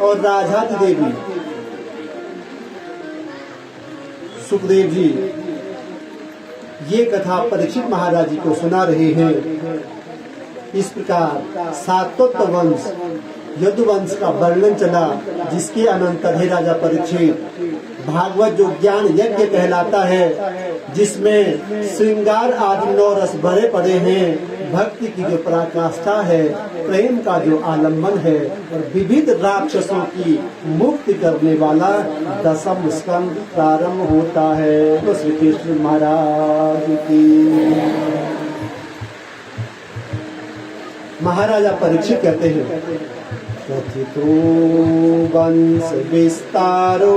और राजाति देवी। सुखदेव जी ये कथा परीक्षित महाराज जी को सुना रहे हैं। इस प्रकार सातवत्त वंश यदुवंश का वर्णन चला, जिसके अनंतर हे राजा परीक्षित भागवत जो ज्ञान यज्ञ कहलाता है, जिसमें श्रृंगार आदि 9 रस भरे पड़े हैं, भक्ति की जो पराकाष्ठा है, प्रेम का जो आलम्बन है और विविध राक्षसों की मुक्ति करने वाला 10वां स्कंद प्रारंभ होता है। तो श्री कृष्ण महाराज की। महाराजा परीक्षित कहते हैं, कथितो वंश विस्तारो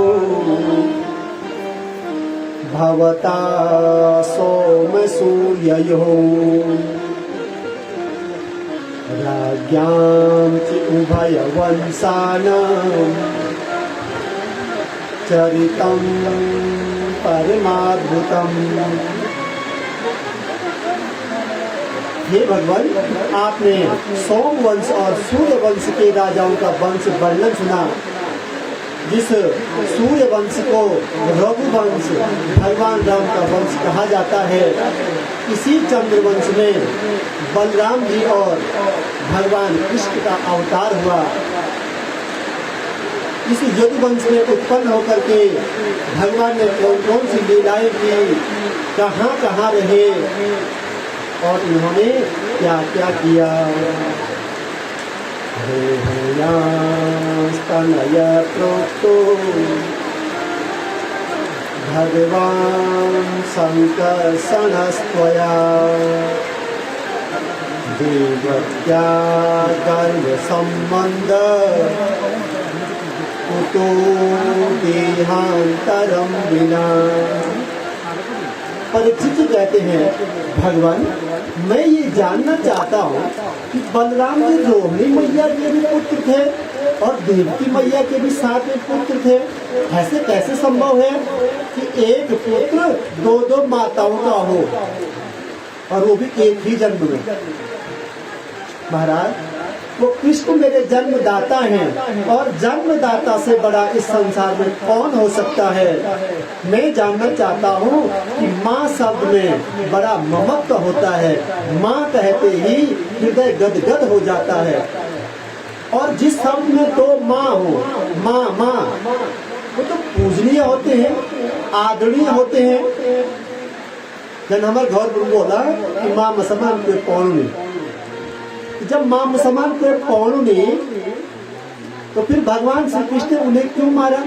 भवता सोम सूर्ययोः राज्ञां च उभयवंशानां चरितं परमाद्भुतम्। हे भगवान, आपने सोम वंश और सूर्य वंश के राजाओं का वंश वर्णन सुना। जिस सूर्य वंश को रघुवंश भगवान राम का वंश कहा जाता है, इसी चंद्रवंश में बलराम जी और भगवान कृष्ण का अवतार हुआ। इस यदुवंश में उत्पन्न होकर के भगवान ने कौन कौन सी लीलाएं की, कहाँ कहाँ रहे और इन्होंने क्या क्या किया। तनय प्रोक्तो भगवान संकर्षणस्त्वया देवत्या गर्भ संबंध कुतो देहांतरम विना। परीक्षित जी कहते हैं, भगवान मैं ये जानना चाहता हूँ कि बलराम जी रोहिणी मैया के भी पुत्र थे और देवकी मैया के भी 7 पुत्र थे। ऐसे कैसे संभव है कि एक पुत्र 2 माताओं का हो और वो भी एक ही जन्म में। महाराज, वो कृष्ण मेरे जन्मदाता हैं और जन्मदाता से बड़ा इस संसार में कौन हो सकता है। मैं जानना चाहता हूँ कि माँ शब्द में बड़ा ममत्व होता है। माँ कहते ही हृदय गदगद हो जाता है। और जिस शब्द में 2 माँ हो, माँ माँ, वो तो पूजनीय होते हैं, आदरणीय होते हैं। जब हमारे घर पर बोला कि माँ मुसलमान कोई कौन नहीं, जब माँ मुसलमान को कौन नहीं, तो फिर भगवान श्री कृष्ण ने उन्हें क्यों मारा।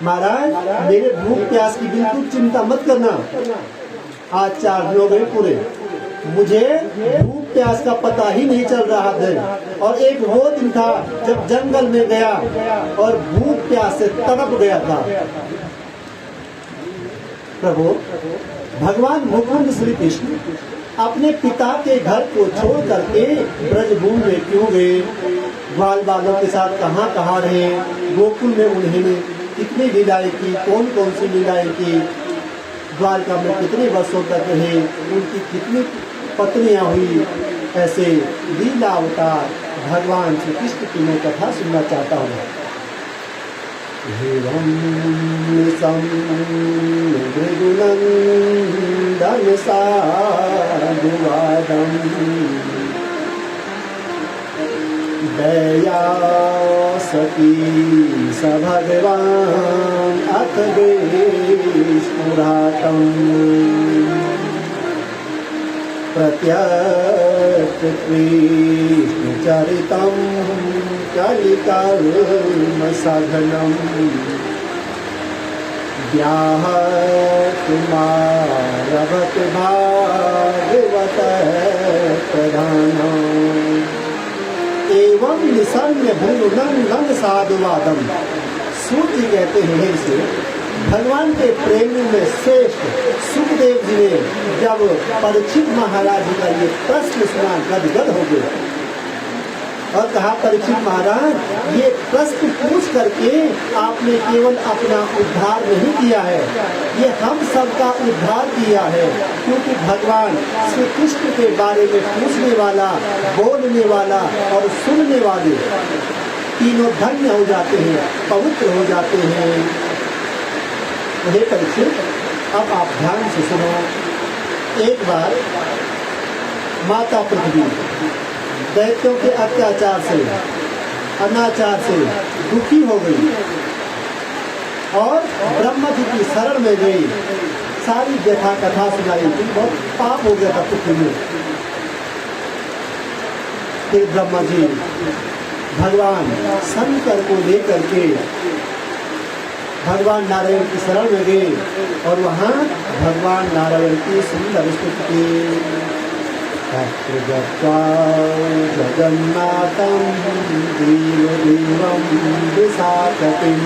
महाराज, मेरे भूख प्यास की बिल्कुल चिंता मत करना। आज 4 दिन हो गए पूरे, मुझे भूख प्यास का पता ही नहीं चल रहा था। और एक वो दिन था जब जंगल में गया और भूख प्यास से तड़प गया था। प्रभु भगवान मुकुंद श्री कृष्ण अपने पिता के घर को छोड़ करके ब्रजभूमि में क्यों गए, बाल बालों के साथ कहाँ कहाँ रहे, गोकुल में उन्होंने कितनी लीलाएं की, कौन कौन सी लीलाएं की, द्वारका में कितने वर्षों तक रहे, उनकी कितनी पत्नियां हुई। ऐसे लीला अवतार भगवान श्री कृष्ण की मैं कथा सुनना चाहता हूँ। भृगुनंदन साधुवादं दयासती स भगवान् अथ विस्फुरातं प्रत्यक्ष कृष्णचरितं कलिकल्मषघनं व्याहतुमारभत भागवत प्रधानम् एवं निसन्य भृगुनंदन साधुवादम। सूत जी कहते हैं इसे भगवान के प्रेम में श्रेष्ठ सुखदेव जी ने जब परीक्षित महाराज जी का ये प्रश्न सुना, गदगद हो गए और कहा, परीक्षित महाराज, ये प्रश्न पूछ करके आपने केवल अपना उद्धार नहीं किया है, ये हम सबका उद्धार किया है। क्योंकि भगवान श्री कृष्ण के बारे में पूछने वाला, बोलने वाला और सुनने वाले तीनों धन्य हो जाते हैं, पवित्र हो जाते हैं। हे परीक्षित, अब आप ध्यान से सुनो। एक बार माता पृथ्वी दैत्यों के अत्याचार से, अनाचार से दुखी हो गई और ब्रह्मा जी की शरण में गई। सारी व्यथा कथा सुनाई थी, बहुत पाप हो गया था पृथ्वी में। फिर ब्रह्मा जी भगवान शंकर को लेकर के भगवान नारायण की शरण में गए और वहाँ भगवान नारायण की सुंदर स्तुति की। जगन्नाथं देवदेवं विशाखतिं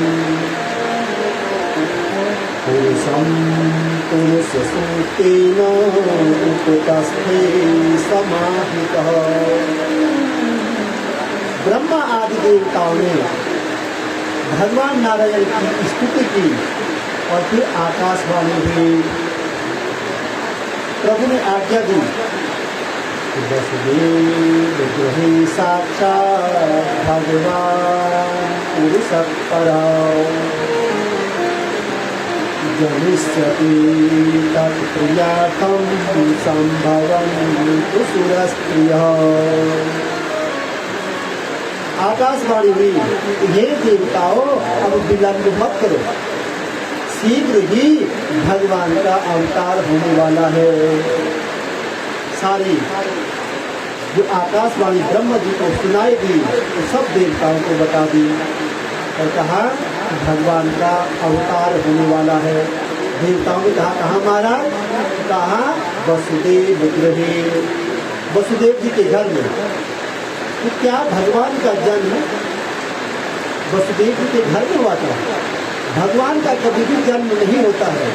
पुरुषं पुरुषसूक्तेन उपतस्थे समाहितः। ब्रह्मा आदि देवताओं ने भगवान नारायण की स्तुति की और फिर आकाशवाणी हुई। प्रभु ने आज्ञा दी, वसुदेव गृहे साक्षात् भगवान पुरुषः परः जनिष्यति तत्प्रियार्थं संभवं सुरस्त्रियः। आकाशवाणी हुई, हे देवताओं, अब विलंब मत करो, शीघ्र ही भगवान का अवतार होने वाला है। सारी जो आकाशवाणी ब्रह्मा जी को सुनाई दी तो सब देवताओं को बता दी और कहा भगवान का अवतार होने वाला है। देवताओं ने कहा, कहाँ महाराज? कहा वसुदेव गृहे, वसुदेव जी के घर में। तो क्या भगवान का जन्म वसुदेव जी के घर में हुआ था? भगवान का कभी भी जन्म नहीं होता है,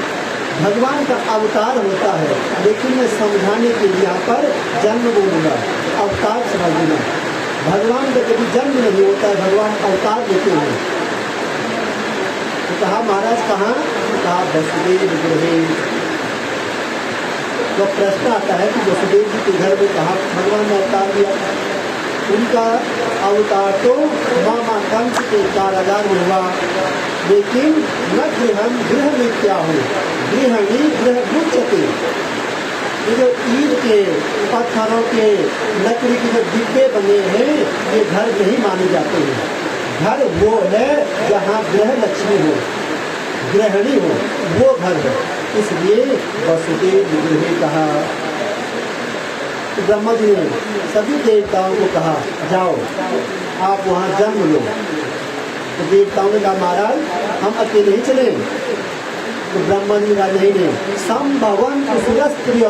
भगवान का अवतार होता है। लेकिन मैं समझाने के लिए यहाँ पर जन्म बोलूँगा, अवतार समझना। भगवान का कभी जन्म नहीं होता है, भगवान अवतार लेते हैं। तो कहा महाराज कहाँ? कहा वसुदेव गृहे। तो प्रश्न आता है कि वसुदेव जी के घर में कहा भगवान ने अवतार लिया? उनका अवतार तो मामा कंस के कारागार में हुआ, लेकिन न गृह में क्या हो, गृहणी गृह मुच्यते। ये जो ईंट के, पत्थरों के, लकड़ी के जो डिब्बे बने हैं, ये घर नहीं माने जाते हैं। घर वो है जहाँ गृह लक्ष्मी हो, गृहिणी हो, वो घर है। इसलिए वसुदेव गृहे कहा। तो ब्रह्मा जी ने सभी देवताओं को कहा, जाओ आप वहाँ जन्म लो। तो देवताओं ने कहा, महाराज हम अकेले ही चले? तो ब्रह्मा जी कहा, नहीं, संभवन सुरस्त्रिय,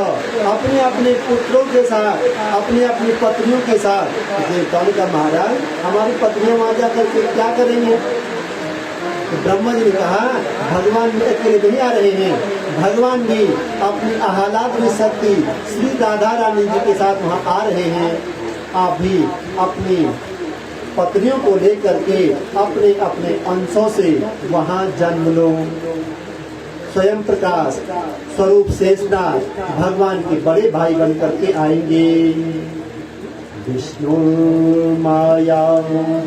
अपने अपने पुत्रों के साथ, अपनी अपनी पत्नियों के साथ। देवताओं ने कहा, महाराज हमारी पत्नियां वहाँ जाकर के क्या करेंगे? तो ब्रह्मा जी ने कहा, भगवान भी अकेले नहीं आ रहे हैं, भगवान भी अपनी आह्लादनी शक्ति श्री राधा रानी जी के साथ वहाँ आ रहे हैं। आप भी अपनी पत्नियों को लेकर के अपने अपने अंशों से वहाँ जन्म लो। स्वयं प्रकाश स्वरूप शेषनाग भगवान के बड़े भाई बन करके आएंगे। विष्णु माया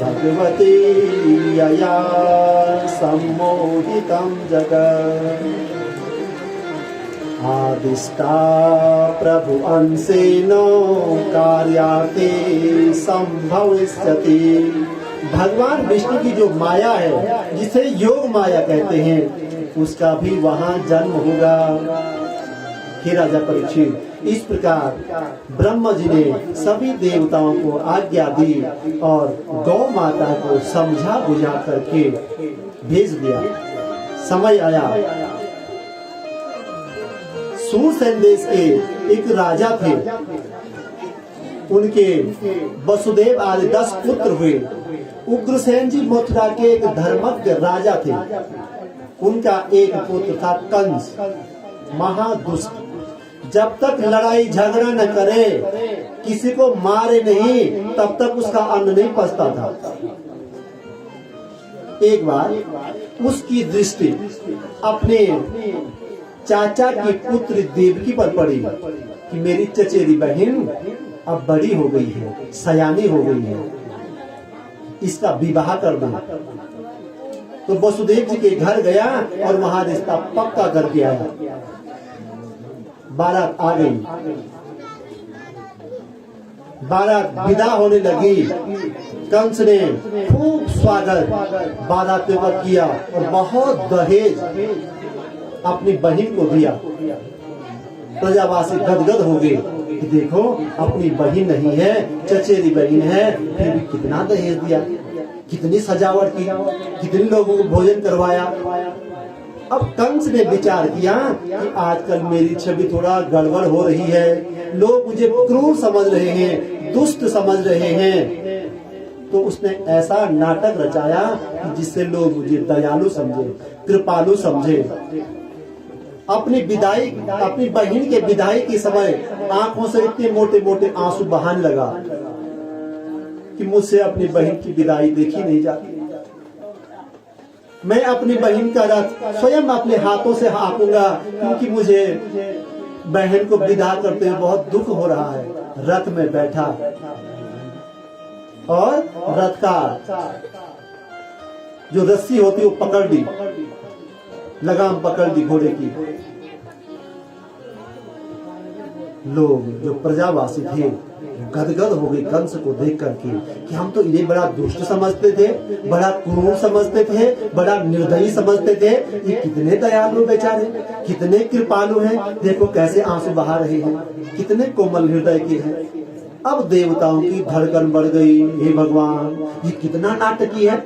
भगवती यया सम्मोहितं जगत् आदिष्टा प्रभु अंशेन कार्याते संभविष्यति। भगवान विष्णु की जो माया है, जिसे योग माया कहते हैं, उसका भी वहाँ जन्म होगा। हे राजा परीक्षित, इस प्रकार ब्रह्मा जी ने सभी देवताओं को आज्ञा दी और गौ माता को समझा बुझा करके भेज दिया। समय आया, सुरसेन देश के एक राजा थे, उनके वसुदेव आदि 10 पुत्र हुए। उग्रसेन जी मथुरा के एक धर्मज्ञ राजा थे। उनका एक पुत्र था कंस, महादुष्ट। जब तक लड़ाई झगड़ा न करे, किसी को मारे नहीं, तब तक उसका अन्न नहीं पचता था। एक बार उसकी दृष्टि अपने चाचा की पुत्र देवकी पर पड़ी कि मेरी चचेरी बहन अब बड़ी हो गई है, सयानी हो गई है। इसका विवाह कर दो। तो वसुदेव जी के घर गया और वहां रिश्ता पक्का करके आया। बारात आ गई, बारात विदा होने लगी। कंस ने खूब स्वागत बारातियों का किया और बहुत दहेज अपनी बहन को दिया। प्रजावासी गदगद हो गए कि देखो अपनी बहन नहीं है, चचेरी बहन है, फिर भी कितना दहेज दिया, कितनी सजावट की, कितने लोगों को भोजन करवाया। अब कंस ने विचार किया कि आजकल मेरी छवि थोड़ा गड़बड़ हो रही है, लोग मुझे क्रूर समझ रहे हैं, दुष्ट समझ रहे हैं। तो उसने ऐसा नाटक रचाया कि जिससे लोग मुझे दयालु समझे, कृपालु समझे। अपनी बहन के विदाई के समय आंखों से इतने मोटे मोटे आंसू बहाने लगा कि मुझसे अपनी बहन की विदाई देखी नहीं जाती। मैं अपनी बहन का रथ स्वयं अपने हाथों से हाँकूंगा, क्योंकि मुझे बहन को विदा करते हुए बहुत दुख हो रहा है। रथ में बैठा और रथ का जो रस्सी होती वो पकड़ ली, लगाम पकड़ दी घोड़े की। लोग जो प्रजावासी थे गदगद हो गए कंस को देख करके कि हम तो इन्हें बड़ा दुष्ट समझते थे, बड़ा क्रूर समझते थे, बड़ा निर्दयी समझते थे। ये कितने दयालु बेचारे, कितने कृपालु हैं, देखो कैसे आंसू बहा रहे हैं, कितने कोमल हृदय के हैं। अब देवताओं की धड़कन बढ़ गई, हे भगवान ये कितना नाटकी है।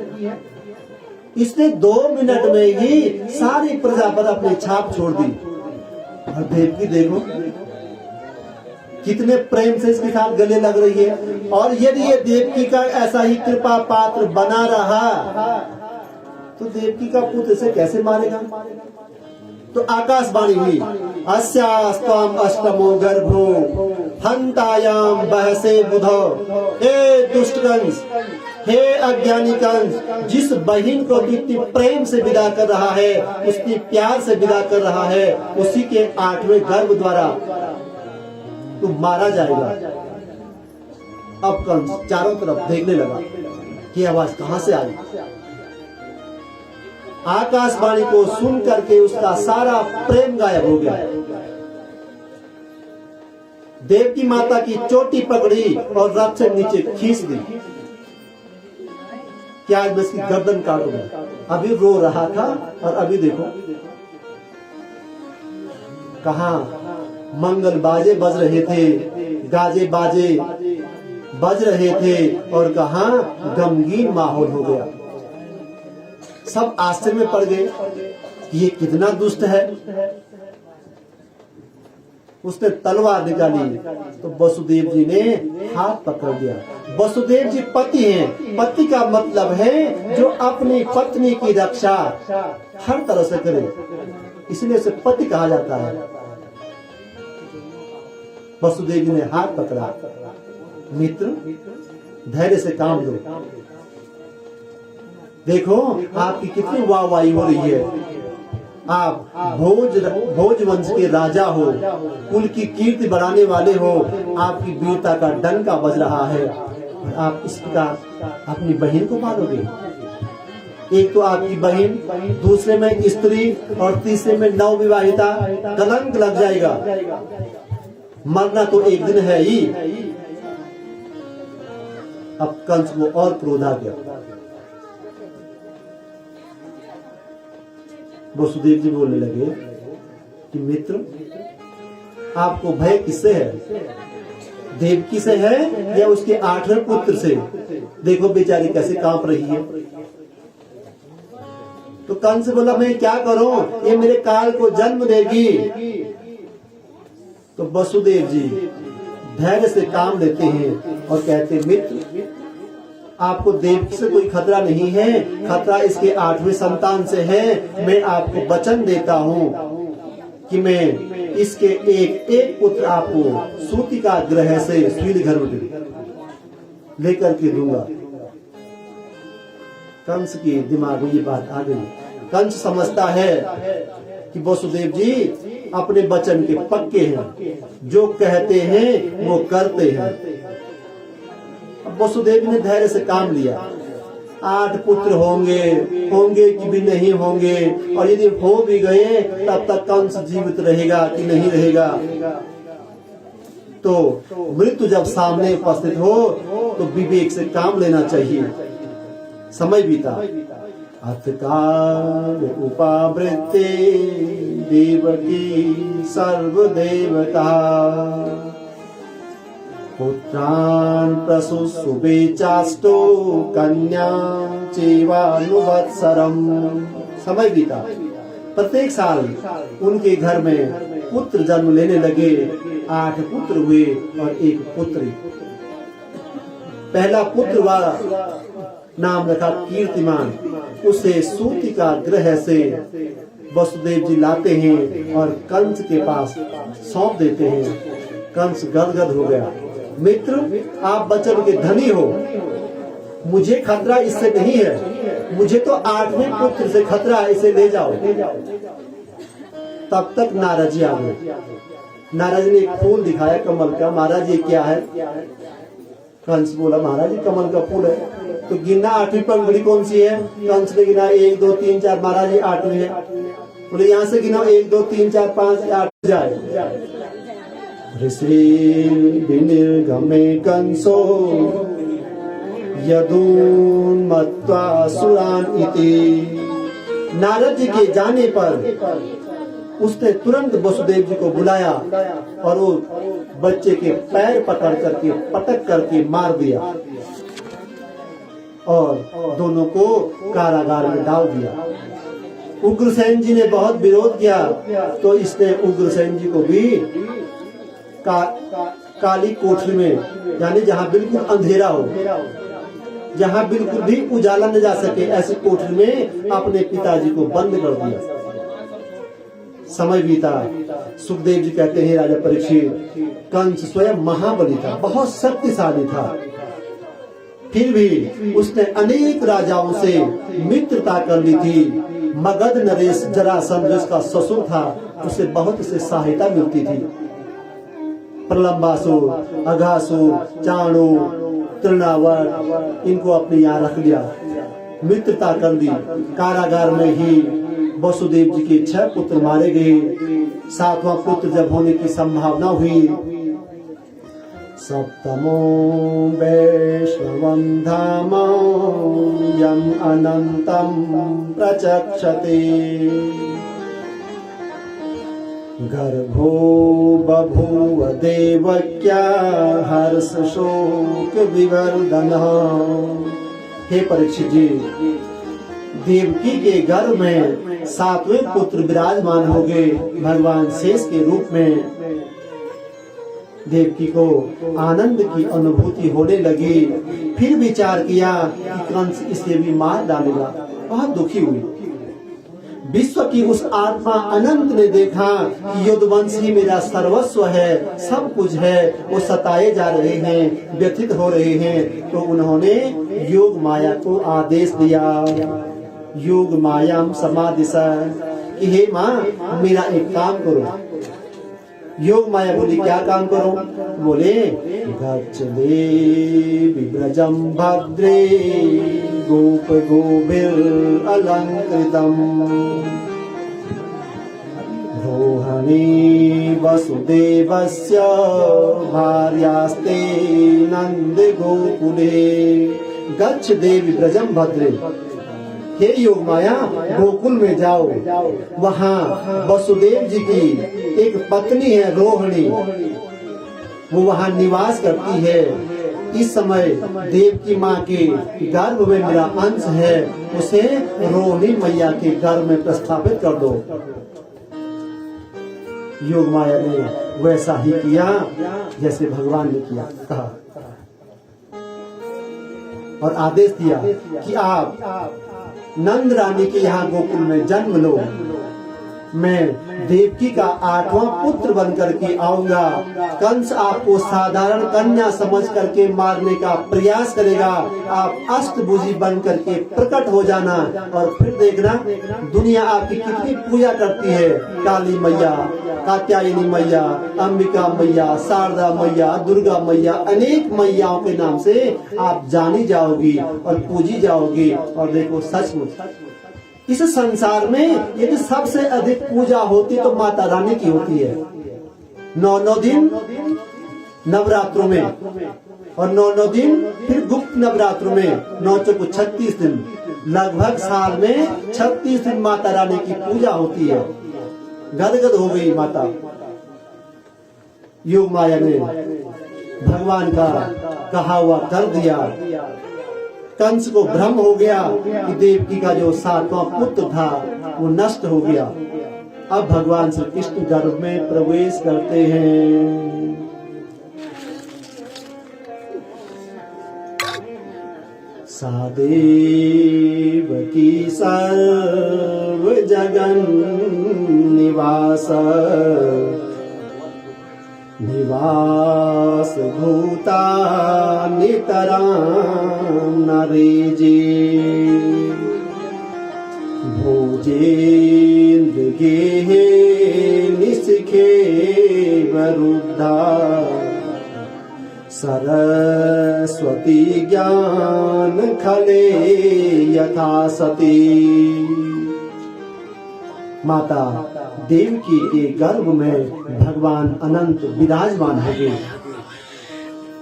इसने 2 मिनट में ही सारी प्रजा पर अपनी छाप छोड़ दी। और देवकी देखो कितने प्रेम से इसके साथ गले लग रही है। और यदि ये देवकी का ऐसा ही कृपा पात्र बना रहा तो देवकी का पुत्र इसे कैसे मारेगा। तो आकाशवाणी हुई, अस्यास्त्वम अष्टमो गर्भो हंतायाम बहसे बुधो। हे दुष्ट कंस, हे अज्ञानी कंस, जिस बहन को इतनी प्रेम से विदा कर रहा है, उसकी प्यार से विदा कर रहा है, उसी के 8वें गर्भ द्वारा तू मारा जाएगा। अब कंस चारों तरफ देखने लगा कि आवाज कहां से आई। आकाशवाणी को सुन करके उसका सारा प्रेम गायब हो गया। देवकी माता की चोटी पकड़ी और रथ से नीचे खींच दी कि आज मैं इसकी गर्दन काटूंगा। अभी रो रहा था और अभी देखो कहां मंगल बाजे बज रहे थे, गाजे बाजे बज रहे थे और कहां गमगीन माहौल हो गया। सब आश्चर्य में पड़ गए कि ये कितना दुष्ट है। उसने तलवार निकाली तो वसुदेव जी ने हाथ पकड़ दिया। वसुदेव जी पति हैं, पति का मतलब है जो अपनी पत्नी की रक्षा हर तरह से करे, इसलिए उसे पति कहा जाता है। वसुदेव जी ने हाथ पकड़ा, मित्र धैर्य से काम लो, देखो आपकी कितनी वाहवाही हो रही है। आप भोज वंश के राजा हो, कुल की कीर्ति बढ़ाने वाले हो, आपकी वीरता का डंका बज रहा है और आप इस प्रकार अपनी बहन को मारोगे। एक तो आपकी बहन, दूसरे में स्त्री और तीसरे में नवविवाहिता, कलंक लग जाएगा। मरना तो एक दिन है ही। अब कंस को और क्रोध आ गया। वसुदेव जी बोलने लगे कि मित्र आपको भय किससे है, देवकी से है या उसके 8वें पुत्र से। देखो बेचारी कैसे कांप रही है। तो कंस बोला मैं क्या करूं, ये मेरे काल को जन्म देगी। तो वसुदेव जी धैर्य से काम लेते हैं और कहते मित्र आपको देवकी से कोई खतरा नहीं है, खतरा इसके 8वें संतान से है। मैं आपको वचन देता हूं कि मैं इसके एक पुत्र आपको सूतिका ग्रह से श्रीघर लेकर के दूंगा। कंस के दिमाग में ये बात आ गई। कंस समझता है कि वसुदेव जी अपने वचन के पक्के हैं, जो कहते हैं वो करते हैं। अब वसुदेव ने धैर्य से काम लिया 8 पुत्र होंगे कि भी नहीं होंगे, और यदि हो भी गए तब तक कंस जीवित रहेगा कि नहीं रहेगा। तो मृत्यु जब सामने उपस्थित हो तो विवेक से काम लेना चाहिए। समय बीता। अतकाल उपावृत्ते देवकी सर्वदेवता पुत्रान् प्रसूसुवे चाष्टो कन्या चैवानुवत्सरम्। समय बीता। प्रत्येक साल उनके घर में पुत्र जन्म लेने लगे। 8 पुत्र हुए और 1 पुत्री। पहला पुत्र वाला नाम रखा कीर्तिमान। उसे सूतिका ग्रह से वसुदेव जी लाते हैं और कंस के पास सौंप देते हैं। कंस गदगद हो गया। मित्र, आप बचन के धनी हो, मुझे खतरा इससे नहीं है, मुझे तो 8वें पुत्र से खतरा है, इसे ले जाओ। तब तक नारद जी आ गए। नारद ने एक फूल दिखाया कमल का। महाराज ये क्या है? कंस बोला महाराज ये कमल का फूल है। तो गिना 8वीं पंखुड़ी कौन सी है? कंस ने गिना 1 2 3 4। महाराज ये 8वीं है। बोले यहाँ से गिना 1 2 3 4 5 8 जाए। ऋषि विनिर्गमे कंसो यदून मत्वा सुरान इति। नारद जी के जाने पर उसने तुरंत वसुदेव जी को बुलाया और वो बच्चे के पैर पकड़ करके पटक करके मार दिया और दोनों को कारागार में डाल दिया। उग्रसेन जी ने बहुत विरोध किया तो इसने उग्रसेन जी को भी काली कोठरी में, यानी जहाँ बिल्कुल अंधेरा हो, जहाँ बिल्कुल भी उजाला न जा सके, ऐसी कोठरी में अपने पिताजी को बंद कर दिया। समय बीता। सुखदेव जी कहते हैं राजा परीक्षित, कंस स्वयं महाबली था, बहुत शक्तिशाली था, फिर भी उसने अनेक राजाओं से मित्रता कर ली थी। मगध नरेश जरासंध जिसका ससुर था, उसे बहुत से सहायता मिलती थी। प्रलंबासुर, अघासुर, चाणू, तृणावर, इनको अपने यहाँ रख लिया, मित्रता कर ली। कारागार में ही वसुदेव जी के 6 पुत्र मारे गए। 7वां पुत्र जब होने की संभावना हुई, सप्तमो वैष्णवं धाम यम अनंतम प्रचक्षते गर्भो बभूव देवक्या हर्ष शोक विवर्धनः। हे परीक्षित जी, देवकी के गर्भ में 7वें पुत्र विराजमान हो गए भगवान शेष के रूप में। देवकी को आनंद की अनुभूति होने लगी। फिर विचार किया कि कंस इसे भी मार डालेगा। बहुत दुखी हुई। विश्व की उस आत्मा अनंत ने देखा कि युद्धवंश ही मेरा सर्वस्व है, सब कुछ है, वो सताए जा रहे हैं, व्यथित हो रहे हैं। तो उन्होंने योग माया को आदेश दिया, योग मायाम समादिशा, कि हे माँ मेरा एक काम करो। योग माया बोली क्या काम करो? बोले गच्छ देवी ब्रजम भद्रे गोप गोभिर अलंकृतम रोहणी वसुदेवस्य भार्यास्ते नंद गोकुले। गच्छ देवी ब्रजम भद्रे, हे योग माया गोकुल में जाओ, वहाँ वसुदेव जी की एक पत्नी है रोहिणी, वो वहाँ निवास करती है। इस समय देव की माँ के गर्भ में मेरा अंश है, उसे रोहिणी मैया के गर्भ में प्रस्थापित कर दो। योग माया ने वैसा ही किया जैसे भगवान ने किया, कहा और आदेश दिया कि आप नंद रानी के यहाँ गोकुल में जन्म लो। मैं देवकी का 8वां पुत्र बन करके आऊंगा। कंस आपको साधारण कन्या समझ करके मारने का प्रयास करेगा। आप अष्टभुजी बन करके प्रकट हो जाना और फिर देखना दुनिया आपकी कितनी पूजा करती है। काली मैया, कात्यायनी मैया, अंबिका मैया, शारदा मैया, दुर्गा मैया, अनेक मैयाओं के नाम से आप जानी जाओगी और पूजी जाओगी। और देखो सचमुच इस संसार में यदि सबसे अधिक पूजा होती तो माता रानी की होती है। 9 दिन नवरात्रों में और 9 दिन फिर गुप्त नवरात्रों में 9 चौको 36 दिन, लगभग साल में 36 दिन माता रानी की पूजा होती है। गदगद हो गई माता। योग माया ने भगवान का कहा हुआ कर दिया। कंस को भ्रम हो गया कि देवकी का जो 7वां पुत्र था वो नष्ट हो गया। अब भगवान श्री कृष्ण गर्भ में प्रवेश करते हैं। सादेवकी सर्व जगन निवास निवास भूता नितरां नरेजे भोजेन्द्र गेहे निशिखे वरुद्धा सरस्वती ज्ञान खले यथा सती। माता देवकी के गर्भ में भगवान अनंत विराजमान हो गए।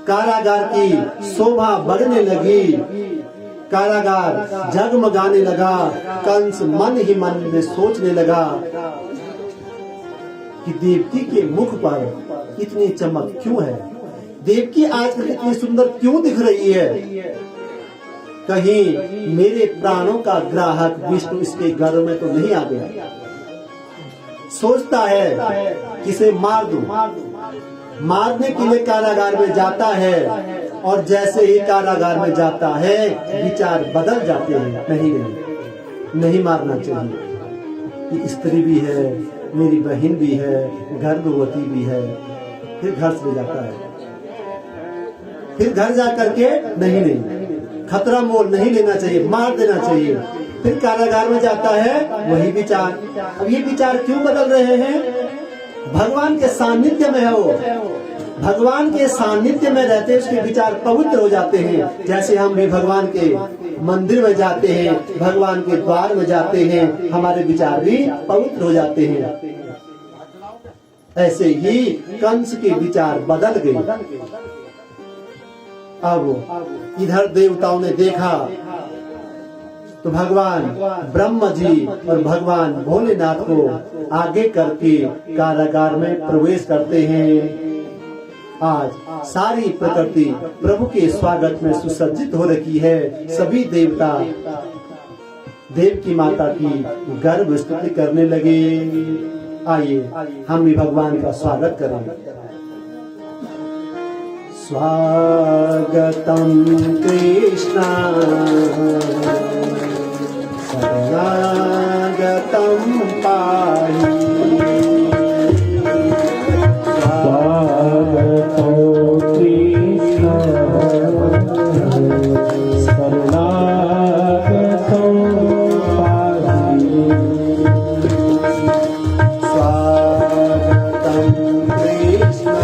कारागार की शोभा बढ़ने लगी, कारागार जगमगाने लगा। कंस मन ही मन में सोचने लगा कि देवकी के मुख पर इतनी चमक क्यों है, देवकी आजकल इतनी सुंदर क्यों दिख रही है। कहीं मेरे प्राणों का ग्राहक विष्णु इसके गर्भ में तो नहीं आ गया। सोचता है किसे मार दूं। मारने के लिए कारागार में जाता है और जैसे ही कारागार में जाता है विचार बदल जाते हैं। नहीं मारना चाहिए, ये स्त्री भी है, मेरी बहन भी है, गर्भवती भी है। फिर घर से जाता है, फिर घर जा करके नहीं खतरा मोल नहीं लेना चाहिए, मार देना चाहिए। फिर कारागार में जाता है, वही विचार। अब ये विचार क्यों बदल रहे हैं? भगवान के सानिध्य में है वो, भगवान के सानिध्य में रहते उसके विचार पवित्र हो जाते हैं। जैसे हम भी भगवान के मंदिर में जाते हैं, भगवान के द्वार में जाते हैं, हमारे विचार भी पवित्र हो जाते हैं। ऐसे ही कंस के विचार बदल गए। अब इधर देवताओं ने देखा तो भगवान ब्रह्मा जी और भगवान भोलेनाथ को आगे करके कारागार में प्रवेश करते हैं। आज सारी प्रकृति प्रभु के स्वागत में सुसज्जित हो रखी है। सभी देवता देव की माता की गर्भ स्तुति करने लगे। आइए हम भी भगवान का स्वागत करें। स्वागतम कृष्ण शरणागतम पाहि। स्वागतो कृष्ण शरणागतो पाहि। स्वागतम कृष्ण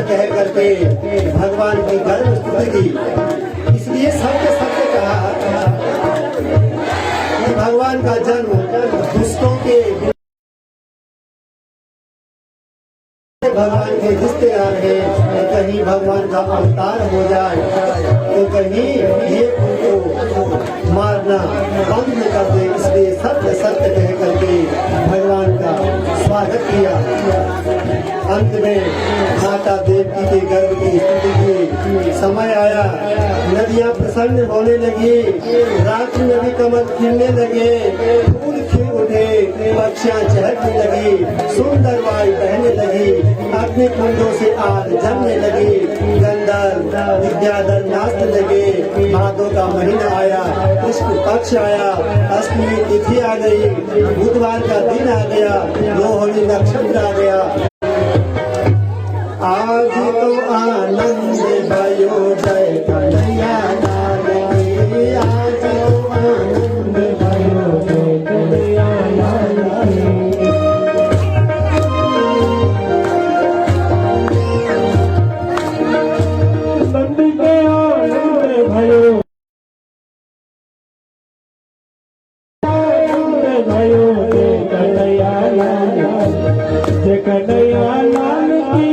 कह करके भगवान की गर्व स्तुति की। इसलिए सत्य सत्य कहा कि भगवान का जन्म दुष्टों के भगवान के रिश्तेदार है, तो कहीं भगवान का अवतार हो जाए तो कहीं ये उनको मारना बंद कर दे। इसलिए सत्य सत्य कह करके भगवान का स्वागत किया। अंत में माता देवकी के गर्भ की स्तुति की समय आया। नदियां प्रसन्न होने लगी, रात्रि में भी कमल खिलने लगे, फूल खिल उठे, पक्षियां चहकने लगी, सुंदर वायु बहने लगी, अपने कुंडों से आग जमने लगी, गंधर्व विद्याधर नाचने लगे। भादों का महीना आया, कृष्ण पक्ष आया, अष्टमी तिथि आ गई, बुधवार का दिन आ गया, रोहिणी नक्षत्र आ गया। आज तो आनंद भयो जय कन्हैया लाल की, आज तो आनंद भयो जय कन्हैया लाल की। नंद के आनंद भयो भयो जय कन्हैया लाल की, जय कन्हैया लाल की।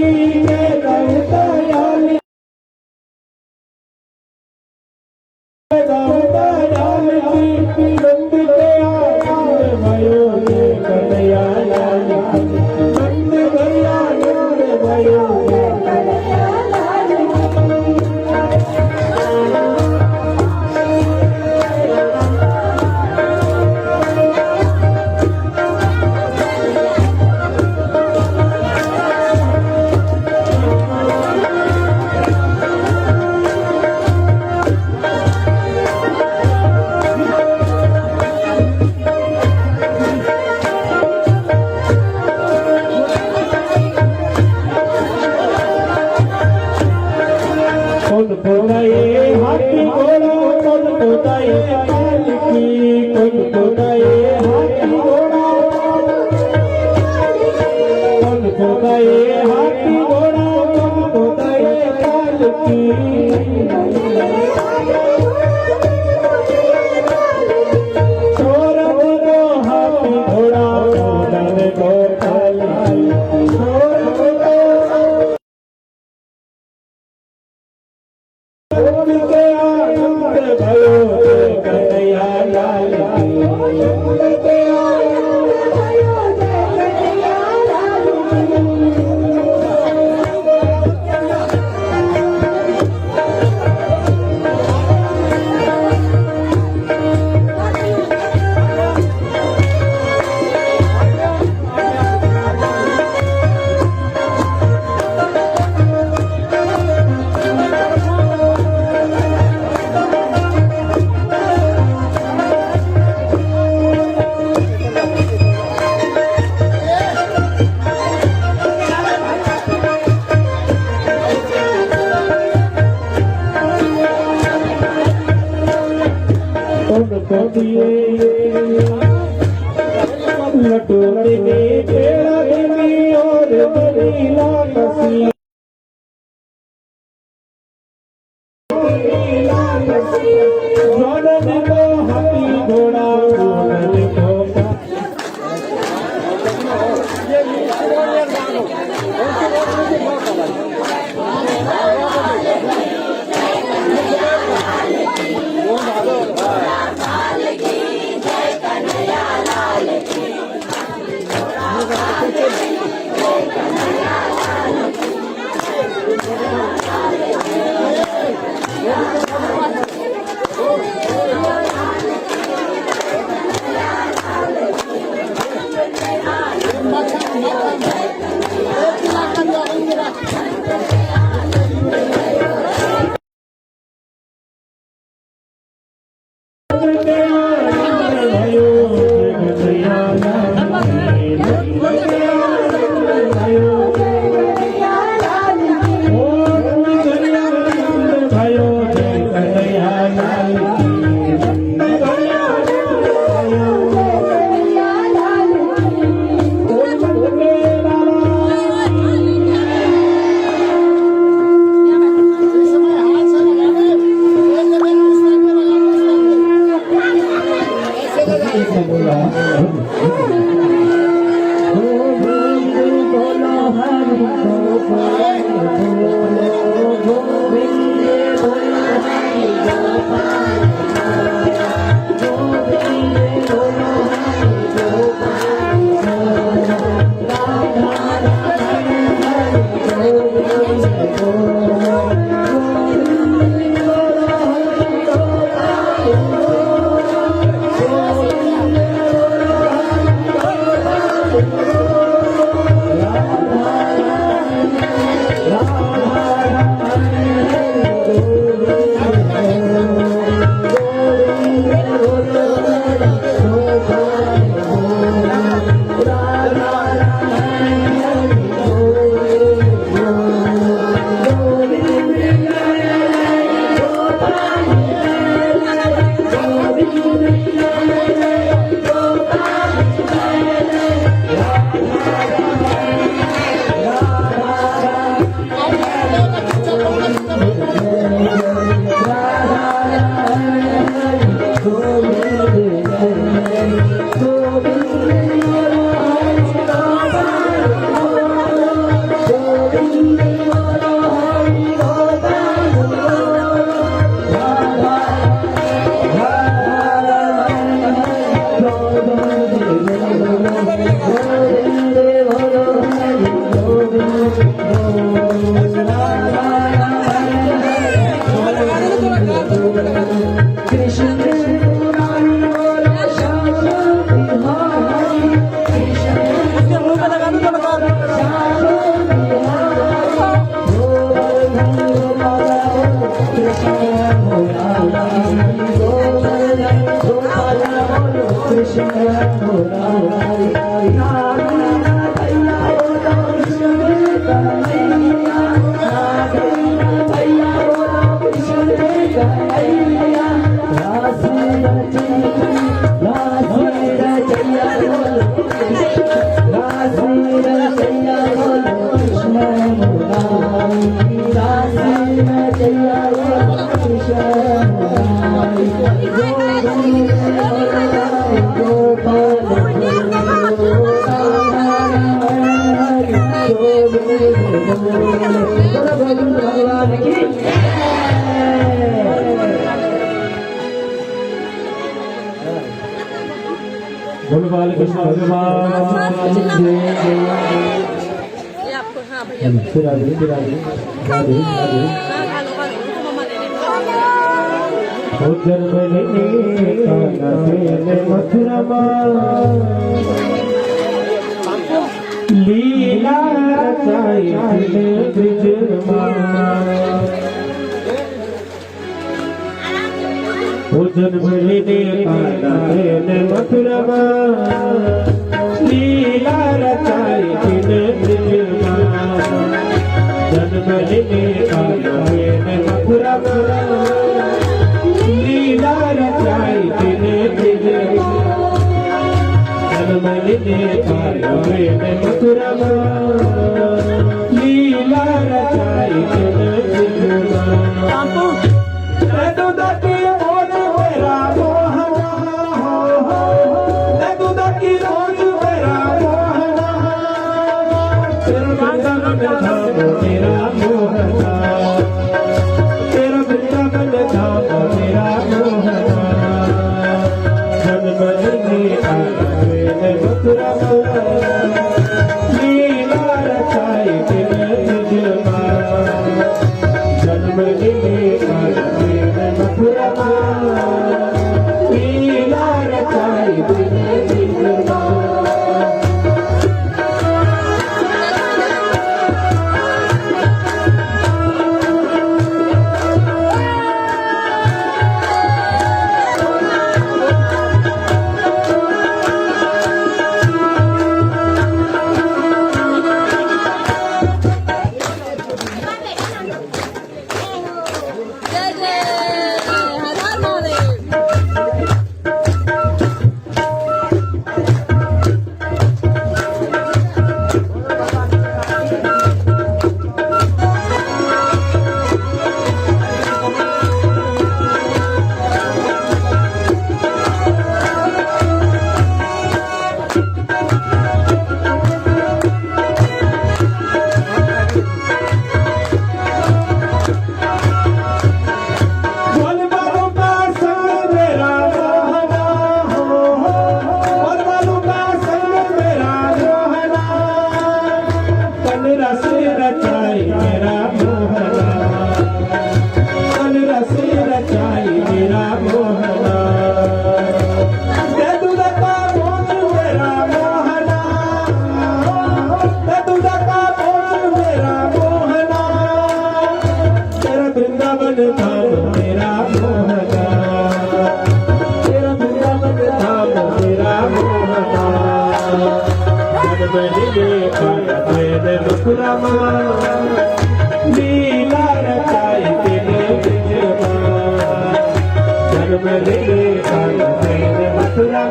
बोलो बालकृष्ण भगवान ये आपको हाँ भैया फिर आगे फिर आगे आगे आगे खा लो मम्मा ले लेंगे ओ जन्म लेने का नसेले मथुरा लीला रचाई ब्रिज ओ जन्म लेने का नसेले मथुरा लीला रचाई ब्रिज जन्म लेने का नसेले मथुरा लीला रचाई ब्रिज जन्म लेने का मथुरा लीला रचाई तेरा मोहना तेरा वृंदावन धाम मेरा मोहना जन्म लेने आए मथुरा लीला रचाई ब्रिज जन्मदिने पालवेन मथुरा लीला रचाई तेने ब्रजमा जन्मदिने पालवेन मथुरा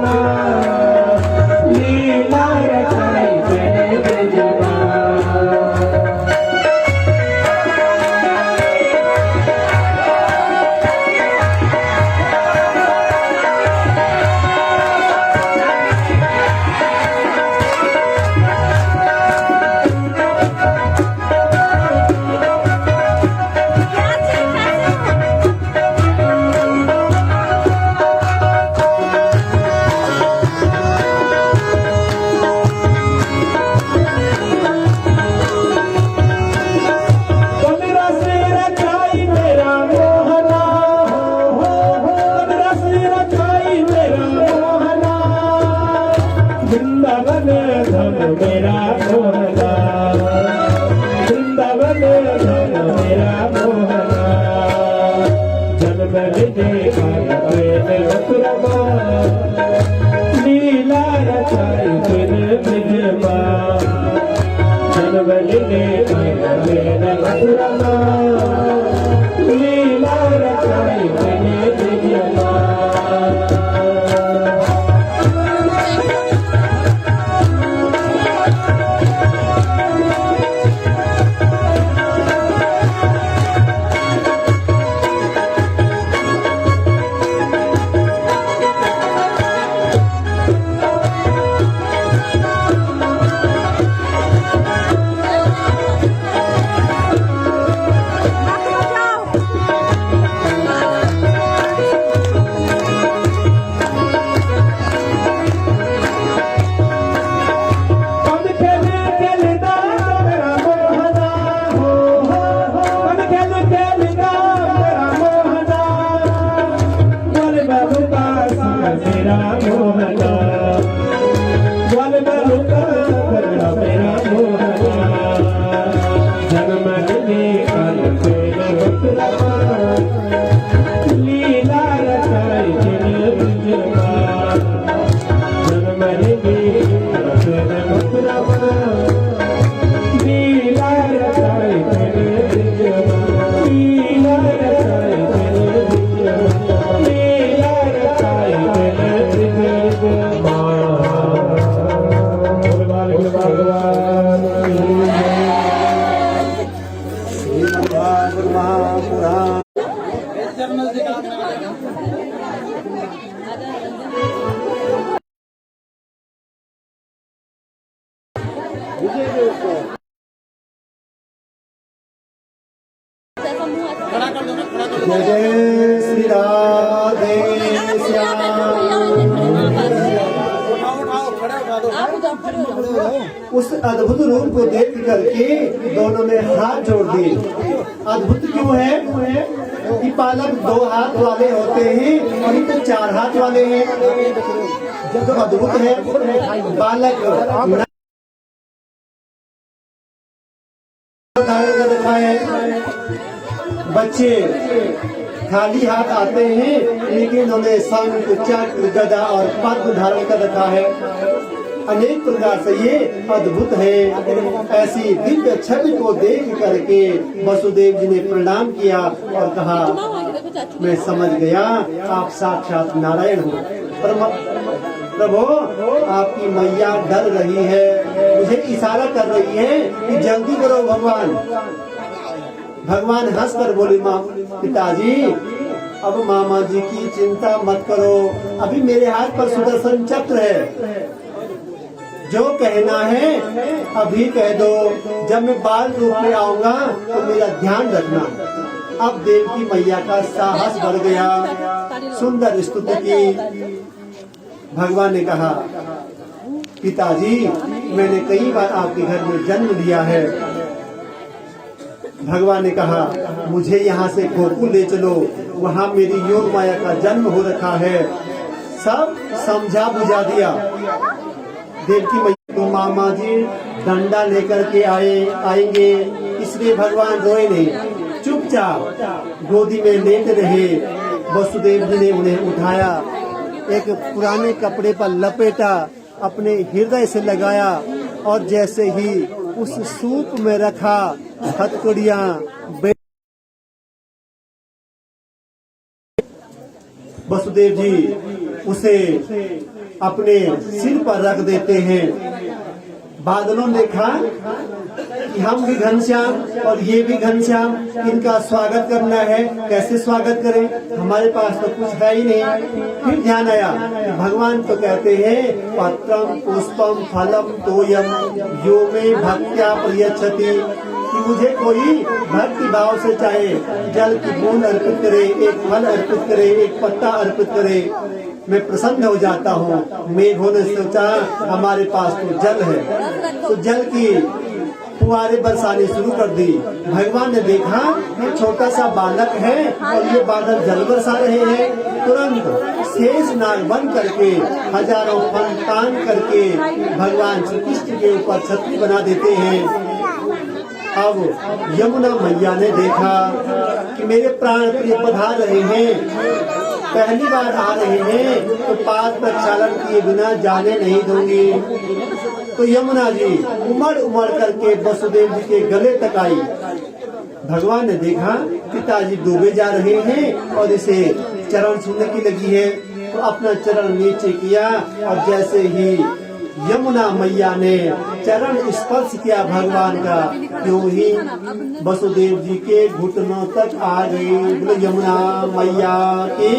लीला रचाई तेने ब्रजमा वृंदावन धन मेरा मोहना वृंदावन धन मेरा मोहना जन्मदिने पालवेन मथुरा लीला रचाई तेने ब्रजमा जन्मदिने पालवेन मथुरा लीला रचाई तेने ब्रजमा मेरा मोहना बोल बाबू का मेरा मोहना जन्मदिने पालवेन मथुरा लीला रचाई तेने ब्रजमा जन्मदिने पालवेन मथुरा लीला रचाई तेने ब्रजमा लीला रचाई तेने ब्रजमा लीला रचाई तेने ब्रजमा भगवान श्रीमद् भागवत महापुराण जय जय श्री राधे श्याम। उस अद्भुत रूप को देख करके दोनों ने हाथ जोड़ दिए। अद्भुत क्यों है कि पालक 2 हाथ वाले होते हैं और ये तो 4 हाथ वाले हैं। जब तो अद्भुत है बालक धारण कर रखा है, बच्चे खाली हाथ आते हैं लेकिन उन्होंने शंख चक्र गदा और पद्म धारण कर रखा है। अनेक प्रकार से ये अद्भुत है। ऐसी दिव्य छवि को देख करके वसुदेव जी ने प्रणाम किया और कहा, मैं समझ गया आप साक्षात नारायण हो। प्रभु आपकी मैया डर रही है, मुझे इशारा कर रही है कि जल्दी करो भगवान। भगवान हंसकर बोले, माँ पिताजी अब मामा जी की चिंता मत करो, अभी मेरे हाथ पर सुदर्शन चक्र है, जो कहना है अभी कह दो। जब मैं बाल रूप में आऊंगा तो मेरा ध्यान रखना। अब देवकी मैया का साहस बढ़ गया, सुंदर स्तुति की। भगवान ने कहा, पिताजी मैंने कई बार आपके घर में जन्म लिया है। भगवान ने कहा, मुझे यहाँ से गोकुल ले चलो, वहाँ मेरी योग माया का जन्म हो रखा है। सब समझा बुझा दिया। देवकी मैया तो मामा जी डंडा लेकर के आएंगे, इसलिए भगवान रोए नहीं, चुपचाप गोदी में लेट रहे। वसुदेव जी ने उन्हें उठाया, एक पुराने कपड़े पर लपेटा, अपने हृदय से लगाया और जैसे ही उस सूप में रखा हथकड़ियां वसुदेव जी उसे अपने सिर पर रख देते हैं। बादलों ने देखा कि हम भी घनश्याम और ये भी घनश्याम, इनका स्वागत करना है, कैसे स्वागत करें, हमारे पास तो कुछ है ही नहीं। फिर ध्यान आया कि भगवान तो कहते हैं पत्रम पुष्पम फलम तोयम यो में भक्त्या प्रयच्छति, कि मुझे कोई भक्ति भाव से चाहे जल की बूंद अर्पित करे, एक फल अर्पित करे, एक पत्ता अर्पित करे, मैं प्रसन्न हो जाता हूँ। मेघों ने सोचा हमारे पास तो जल है, तो जल की फुहारे बरसाने शुरू कर दी। भगवान ने देखा कि छोटा सा बालक है और ये बादल जल बरसा रहे हैं। तुरंत शेष नाग बन करके हजारों फन तान करके भगवान श्री कृष्ण के ऊपर छतरी बना देते हैं। अब यमुना मैया ने देखा कि मेरे प्राण प्रिय पधार रहे हैं, पहली बार आ रहे हैं, तो पाद प्रक्षालन किए बिना जाने नहीं दूंगी। तो यमुना जी उमड़ उमड़ करके वसुदेव जी के गले तक आई। भगवान ने देखा पिताजी डूबे जा रहे हैं और इसे चरण छूने की लगी है, तो अपना चरण नीचे किया और जैसे ही यमुना मैया ने चरण स्पर्श किया भगवान का, क्यों ही वसुदेव जी के घुटनों तक आ गई। बोले यमुना मैया की,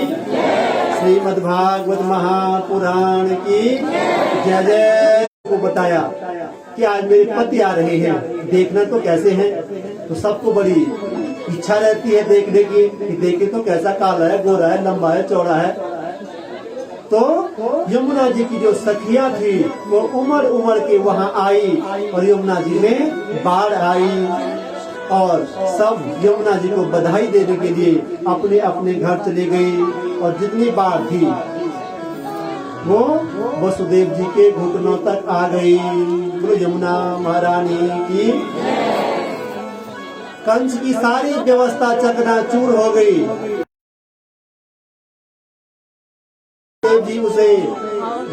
श्रीमद् भागवत महापुराण की जय जय। को बताया कि आज मेरे पति आ रहे हैं, देखना तो कैसे हैं। तो सबको बड़ी इच्छा रहती है देखने की, देखे तो कैसा काला है, गोरा है, लंबा है, चौड़ा है। तो यमुना जी की जो सखियां थी वो उमड़ उमड़ के वहाँ आई और यमुना जी में बाढ़ आई और सब यमुना जी को बधाई देने के लिए अपने अपने घर चले गई। और जितनी बाढ़ थी वो वसुदेव जी के घुटनों तक आ गई। बोलो यमुना महारानी की। कंस की सारी व्यवस्था चकनाचूर हो गई। देव जी उसे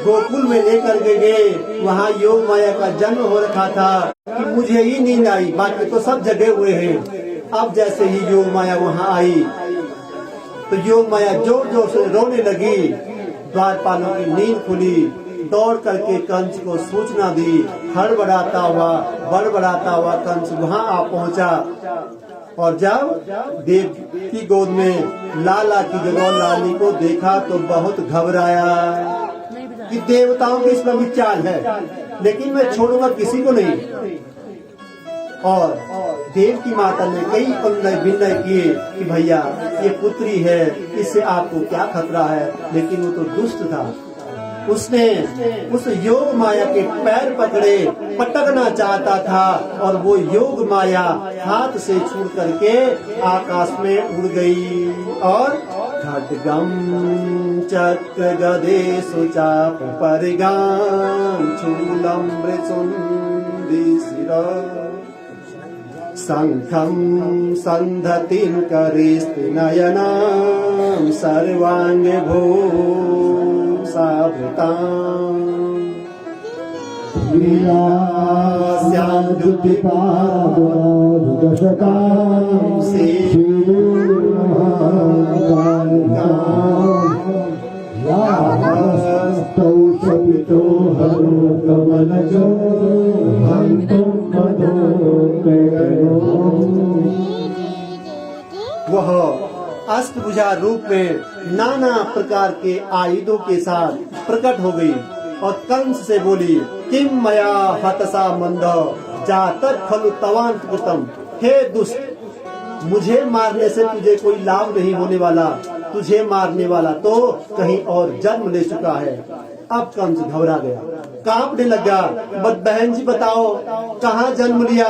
गोकुल में लेकर के गए, वहाँ योग माया का जन्म हो रखा था कि मुझे ही नींद आई, बाकी तो सब जगे हुए हैं। अब जैसे ही योग माया वहाँ आई तो योग माया जोर जोर से रोने लगी। द्वारपालों की नींद खुली, दौड़ करके कंस को सूचना दी। हड़बड़ाता हुआ बड़बड़ाता हुआ कंस वहाँ आ पहुँचा और जब देव की गोद में लाला की जगह लाली को देखा तो बहुत घबराया कि देवताओं की इसमें भी चाल है, लेकिन मैं छोड़ूंगा किसी को नहीं। और देव की माता ने कई विनय किए कि भैया ये पुत्री है, इससे आपको क्या खतरा है, लेकिन वो तो दुष्ट था। उसने उस योग माया के पैर पकड़े, पटकना चाहता था और वो योग माया हाथ से छूट करके आकाश में उड़ गई। और खड्गम चक्र गदे सुचाप परिगाम शूलम मृत्युंडी शिरा शंखम संधतिं करेस्ति नयनाम सर्वांग भूषावृतां लीलास्यां द्युतिपादशकां यास्तौ सपितो हरो कमलजो हन्तुं वह अष्टभुजा रूप में नाना प्रकार के आयुधों के साथ प्रकट हो गई और कंस से बोली किम मया हतसा मंद जातक खलु तवान कृतम। हे दुष्ट, मुझे मारने से तुझे कोई लाभ नहीं होने वाला, तुझे मारने वाला तो कहीं और जन्म ले चुका है। अब कंस घबरा गया, कांपने लगा। बहन जी बताओ कहाँ जन्म लिया।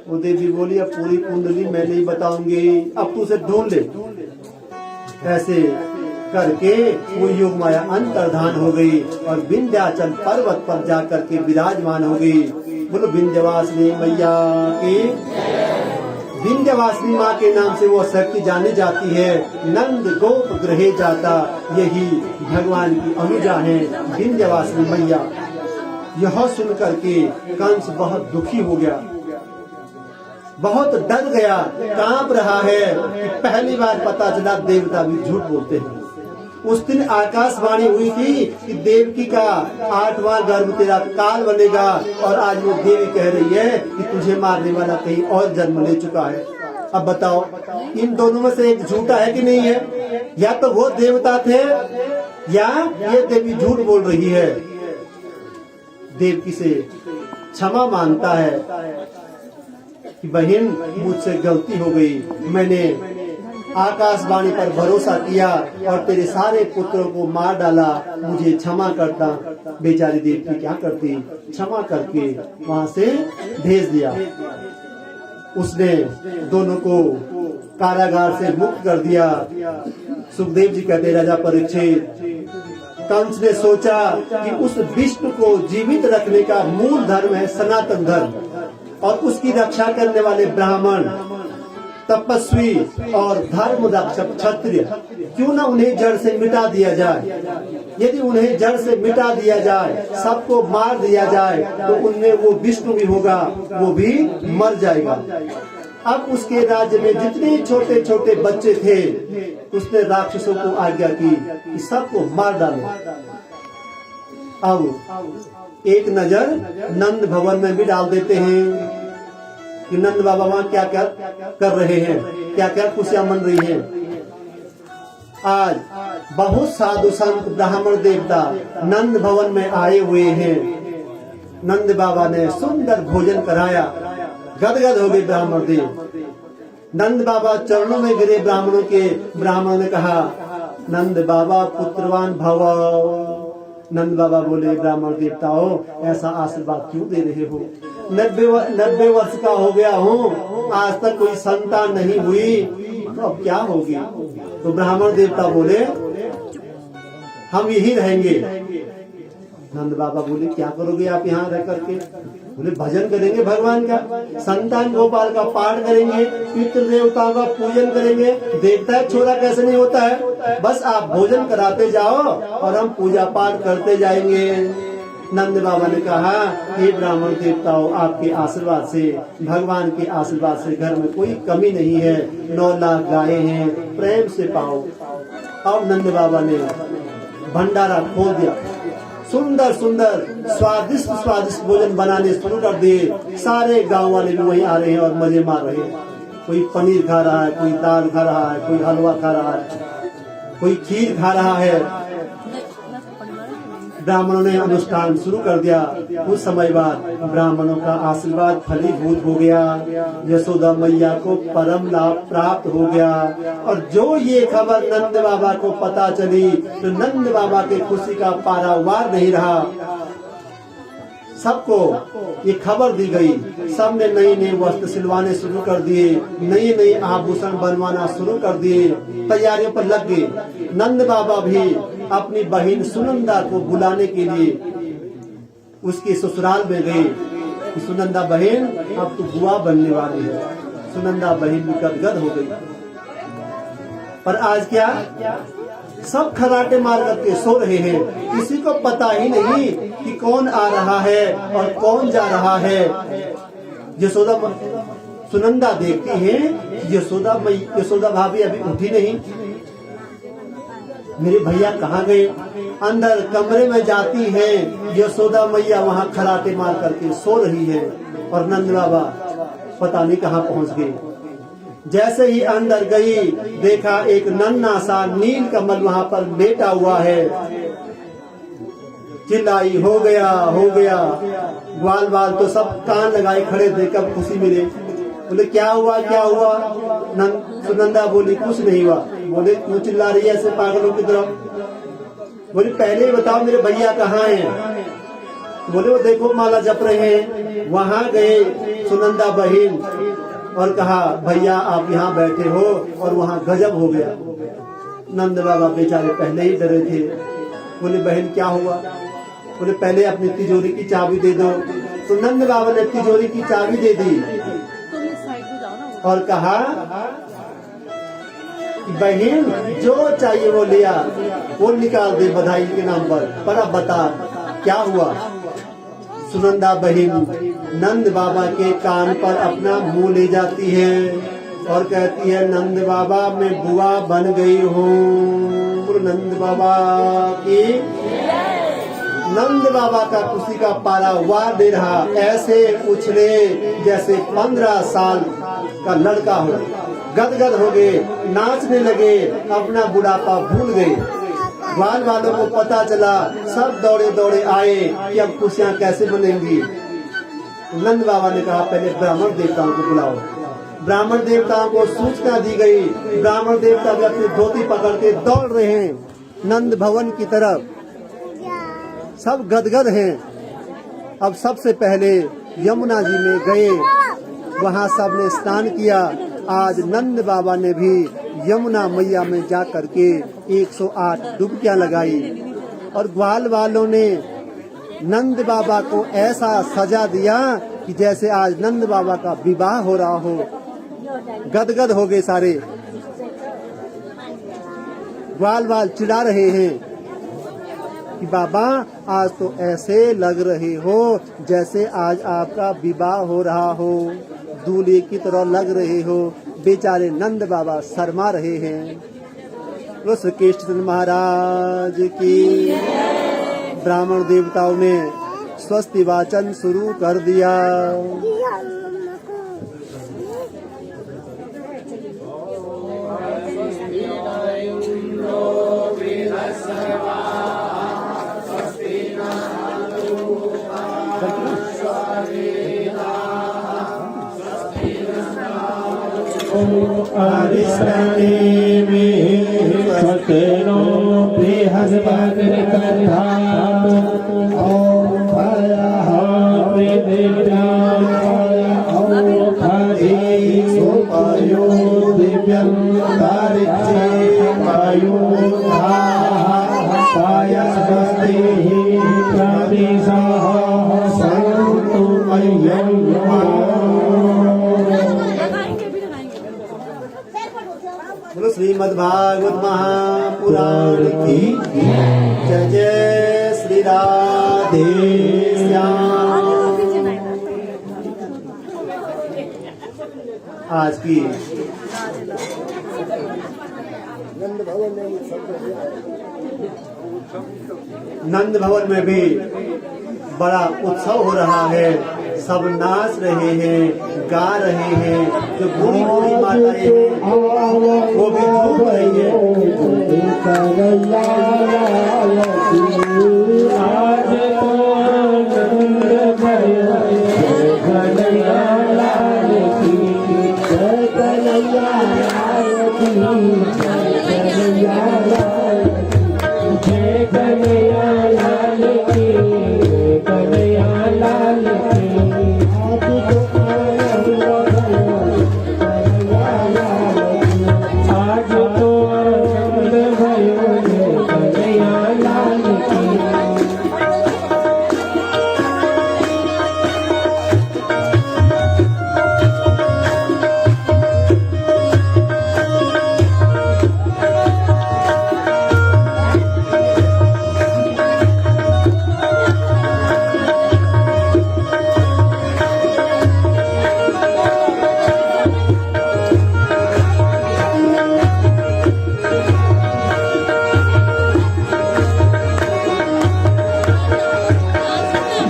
वो देवी बोली अब पूरी कुंडली मैं नहीं बताऊंगी, अब तू उसे ढूंढ ले। ऐसे करके वो योग माया अंतर्धान हो गई और विंध्याचल पर्वत पर जाकर के विराजमान हो गई। बोलो विंध्यवासिनी मैया की। विंध्यवासिनी माँ के नाम से वो शक्ति जानी जाती है। नंद गोप गृहे जाता, यही भगवान की अनुजा है विंध्यवासिनी मैया। यह सुन करके कंस बहुत दुखी हो गया, बहुत डर गया, कांप रहा है कि पहली बार पता चला देवता भी झूठ बोलते हैं। उस दिन आकाशवाणी हुई थी कि देवकी का 8वां गर्भ तेरा काल बनेगा, और आज वो देवी कह रही है कि तुझे मारने वाला कहीं और जन्म ले चुका है। अब बताओ, इन दोनों में से एक झूठा है कि नहीं है? या तो वो देवता थे या ये देवी झूठ बोल रही है। देवकी से क्षमा मांगता है कि बहन, मुझसे गलती हो गई, मैंने आकाशवाणी पर भरोसा किया और तेरे सारे पुत्रों को मार डाला, मुझे क्षमा करता। बेचारी देवकी क्या करती, क्षमा करके वहां से भेज दिया। उसने दोनों को कारागार से मुक्त कर दिया। सुखदेव जी कहते, राजा परीक्षित, कंस ने सोचा कि उस विष्णु को जीवित रखने का मूल धर्म है सनातन धर्म, और उसकी रक्षा करने वाले ब्राह्मण, तपस्वी और धर्म रक्षक क्षत्रिय, क्यों ना उन्हें जड़ से मिटा दिया जाए। यदि उन्हें जड़ से मिटा दिया जाए, सबको मार दिया जाए, तो उनमें वो विष्णु भी होगा, वो भी मर जाएगा। अब उसके राज्य में जितने छोटे छोटे बच्चे थे, उसने राक्षसों को आज्ञा की कि सबको मार डालो। अब एक नजर नंद भवन में भी डाल देते हैं कि नंद बाबा वहाँ क्या क्या कर रहे हैं, क्या क्या खुशियां मन रही हैं। आज बहुत साधु संत ब्राह्मण देवता नंद भवन में आए हुए हैं। नंद बाबा ने सुंदर भोजन कराया, गदगद हो गए ब्राह्मण देव। नंद बाबा चरणों में गिरे ब्राह्मणों के। ब्राह्मण ने कहा, नंद बाबा पुत्रवान भव। नंद बाबा बोले, ब्राह्मण देवताओं, ऐसा आशीर्वाद क्यों दे रहे हो? 90 वर्ष का हो गया हूँ, आज तक कोई संतान नहीं हुई, तो अब क्या होगी? तो ब्राह्मण देवता बोले, हम यही रहेंगे। नंद बाबा बोले, क्या करोगे आप यहाँ रह करके? बोले, भजन करेंगे भगवान का, संतान गोपाल का पाठ करेंगे, पितृ देवताओं का पूजन करेंगे। देखता है छोरा कैसे नहीं होता है, बस आप भोजन कराते जाओ और हम पूजा पाठ करते जाएंगे। नंद बाबा ने कहा, हे ब्राह्मण देवताओं, आपके आशीर्वाद से, भगवान के आशीर्वाद से घर में कोई कमी नहीं है। 9 लाख गायें हैं, प्रेम से पाओ। अब नंद बाबा ने भंडारा खोल दिया, सुंदर सुंदर स्वादिष्ट स्वादिष्ट भोजन बनाने शुरू कर दिए। सारे गांव वाले भी वहीं आ रहे हैं और मजे मार रहे हैं। कोई पनीर खा रहा है, कोई दाल खा रहा है, कोई हलवा खा रहा है, कोई खीर खा रहा है। ब्राह्मणों ने अनुष्ठान शुरू कर दिया। कुछ समय बाद ब्राह्मणों का आशीर्वाद फलीभूत हो गया। यशोदा मैया को परम लाभ प्राप्त हो गया। और जो ये खबर नंद बाबा को पता चली, तो नंद बाबा के खुशी का पारावार नहीं रहा। सबको ये खबर दी गई, सबने नए नए वस्त्र सिलवाने शुरू कर दिए, नए नए आभूषण बनवाना शुरू कर दिए, तैयारियों पर लग गए। नंद बाबा भी अपनी बहन सुनंदा को बुलाने के लिए उसके ससुराल में गए। सुनंदा बहन, अब तू बुआ बनने वाली है। सुनंदा बहन भी गदगद हो गई। पर आज क्या, सब खराटे मार करके सो रहे हैं। किसी को पता ही नहीं कि कौन आ रहा है और कौन जा रहा है। यशोदा सुनंदा देखती है, यशोदा भाभी अभी उठी नहीं, मेरे भैया कहाँ गए? अंदर कमरे में जाती है, यशोदा मैया वहाँ खराटे मार करके सो रही है और नंद बाबा पता नहीं कहाँ पहुँच गए। जैसे ही अंदर गई, देखा एक नन्हा सा नील कमल वहाँ पर लेटा हुआ है। चिल्लाई, हो गया हो गया। ग्वाल बाल तो सब कान लगाए खड़े थे, कब खुशी मिले। बोले, क्या हुआ क्या हुआ? सुनंदा बोली, कुछ नहीं हुआ। बोले, क्यों चिल्ला रही है ऐसे पागलों की तरह? बोले, पहले ही बताओ मेरे भैया कहाँ हैं? बोले, वो देखो माला जप रहे हैं। वहाँ गए सुनंदा बहन और कहा, भैया आप यहाँ बैठे हो, और वहाँ गजब हो गया। नंद बाबा बेचारे पहले ही डरे थे। बोले, बहन क्या हुआ? बोले, पहले अपनी तिजोरी की चाबी दे दो। तो नंद बाबा ने तिजोरी की चाबी दे दी और कहा कि बहन जो चाहिए वो लिया, वो निकाल दे बधाई के नाम पर अब बता क्या हुआ? सुनंदा बहन नंद बाबा के कान पर अपना मुंह ले जाती है और कहती है, नंद बाबा मैं बुआ बन गई हूँ। नंद बाबा की नंद बाबा का खुशी का पारा वार दे रहा, ऐसे उछले जैसे 15 साल का लड़का हो। गदगद हो गए, नाचने लगे, अपना बुढ़ापा भूल गए। ग्वाल वालों को पता चला, सब दौड़े दौड़े आए कि अब खुशियाँ कैसे मनेंगी। नंद बाबा ने कहा, पहले ब्राह्मण देवताओं को बुलाओ। ब्राह्मण देवताओं को सूचना दी गई। ब्राह्मण देवता भी अपनी धोती पकड़ के दौड़ रहे हैं नंद भवन की तरफ। सब गदगद हैं। अब सबसे पहले यमुना जी में गए, वहाँ सबने स्नान किया। आज नंद बाबा ने भी यमुना मैया में जा करके 108 डुबकियां लगाई और ग्वाल वालों ने नंद बाबा को ऐसा सजा दिया कि जैसे आज नंद बाबा का विवाह हो रहा हो। गदगद हो गए सारे। ग्वाल वाल चिढ़ा रहे हैं कि बाबा आज तो ऐसे लग रहे हो जैसे आज आपका विवाह हो रहा हो, दूल्हे की तरह लग रहे हो। बेचारे नंद बाबा शर्मा रहे हैं। वो श्री कृष्ण महाराज की। ब्राह्मण देवताओं ने स्वस्ति वाचन शुरू कर दिया। अरिष्टने में स्वस्तिनो बृहस्पतिर्दधातु ॐ भयः सोपयो दिव्यं तारिच्चे स्वस्तिः प्रदिशः सन्तु मह्यं। श्रीमद् भागवत महापुराण की जय। जय श्री राधे श्याम। आज की नंद भवन में भी बड़ा उत्सव हो रहा है। सब नाच रहे हैं, गा रहे हैं। जो बूढ़ी बूढ़ी माताएं हैं वो भी झूम रही है। आज तो नंद भयो जय कन्हैया लाल की, जय कन्हैया लाल की, जय कन्हैया लाल की, जय कन्हैया लाल की, जय कन्हैया लाल की। आज तो नंद भयो जय कन्हैया लाल की।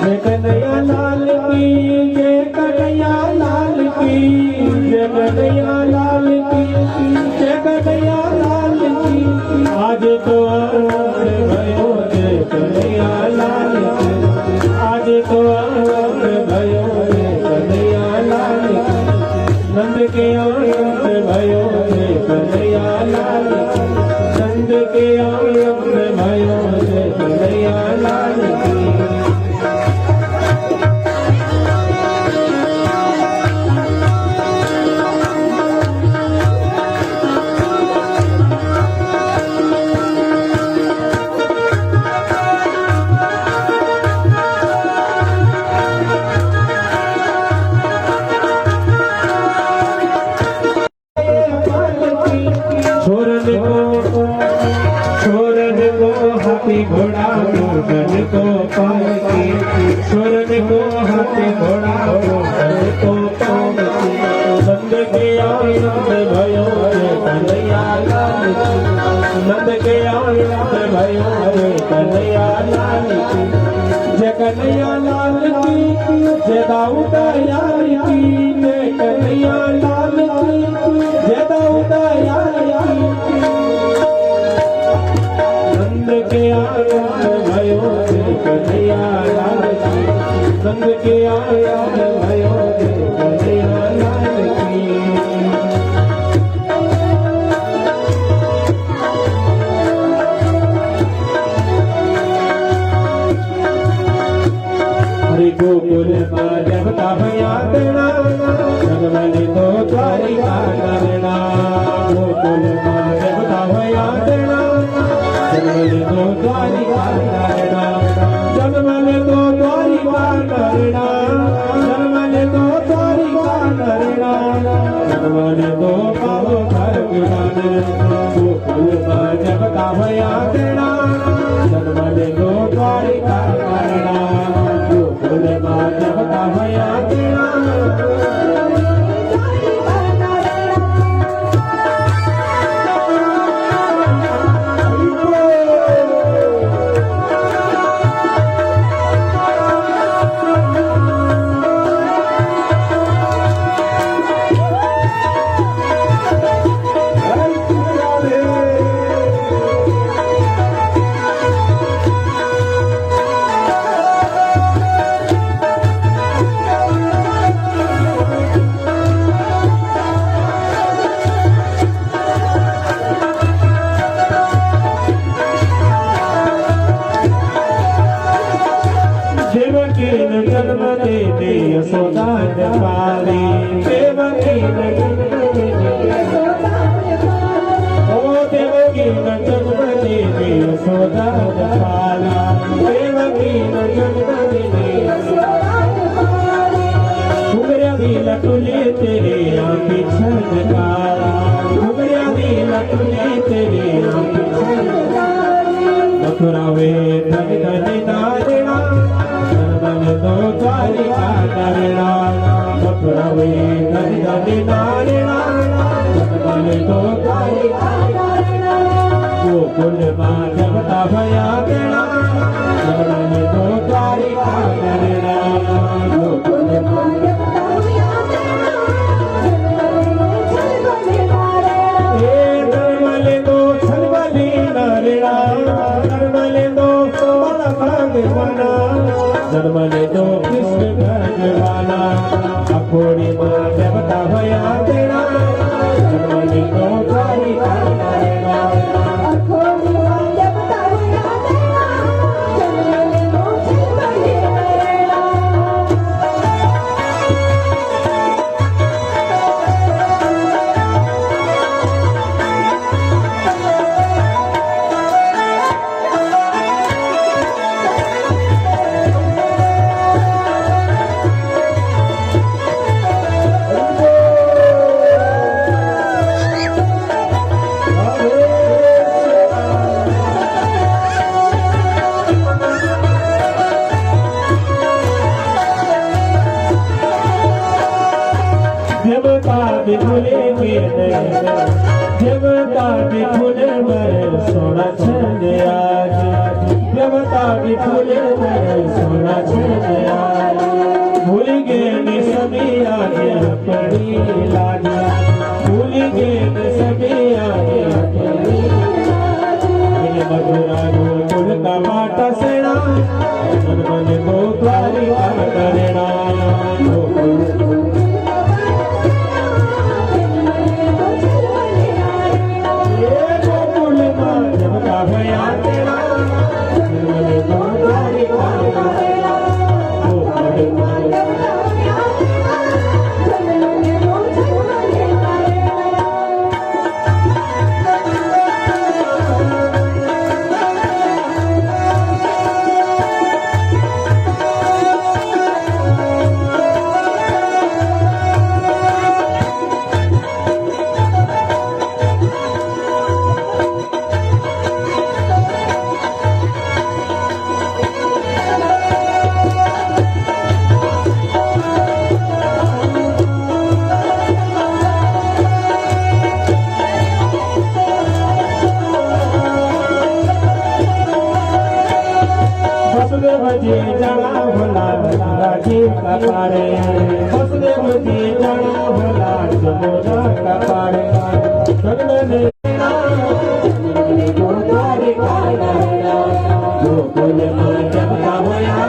जय कन्हैया लाल की, जय कन्हैया लाल की, जय कन्हैया लाल की, जय कन्हैया लाल की। आज तो नंद भयो जय कन्हैया लाल की, आज तो नंद भयो जय कन्हैया लाल की। नंद के नंद भयो जय कन्हैया लाल की, नंद के नंद भयो जय कन्हैया लाल की। छोरन को हाथी घोड़ा मोटन को पालकी, छोरन को हाथ घोड़ा को पाँव नंद के आनंद भयो रे कन्हैया लाल की नंद के आनंद भयो रे कन्हैया लाल की जय कन्हैया लाल की जय दाऊद यार की जय कन्हैया लाल की जय दाऊद यार की नंद के आनंद भयो रे कन्हैया लाल की नंद के आनंद भयो रे कन्हैया लाल की हरि गोकुल में जब का भैया देना जगमली तो द्वारिका करना गोकुल में जब का भैया देना जगमली तो द्वारिका करना जगमली तो द्वारिका करना जगमली तो द्वारिका करना जगमली तो पाओ घर गोकुल में जब का भैया देना जगमली तो द्वारिका करना गोकुल में जब का भैया देना जन्म देते यशोदा ने पाली देवकी ने ओ देवकी ने जन्म देते यशोदा ने पाला देवकी ने जन्म देते घुघरिया दी लटुली तेरे आंखें छलकारा घुघरिया दी लटुली तेरे आंखें छलकारा मथुरा वे धन धन नारिणा दो द्वारिका करना मथुरा वे धन धन नारिणा दो द्वारिका करना गोकुल में जब का भैया देना दो द्वारिका करना गोकुल में जब का भैया देना नरमले दो छलबली नारिणा नरमले दो बड़ा भगवाना जन्मले दो कृष्ण भगवाना अखोड़ी माँ देवता भया देना जन्मले दो द्वारिका करना अखोड़ी माँ देवता भया देना जन्मले दो छलबली नारिणा बिखुले देवता बिखुले मर सोना छंद आज देवता बिखुले मर सोना छंद आज भूल गए सभी आगे पड़ी लागी भूल गए सभी आगे पड़ी मधुरा गोकुल का माता सेना मन मन को द्वारिका करना वसुदेव जी जड़ा भोला राजी कपारे वसुदेव जी जड़ा भोला जमुना कपारे गगन गोकुल में जगता होया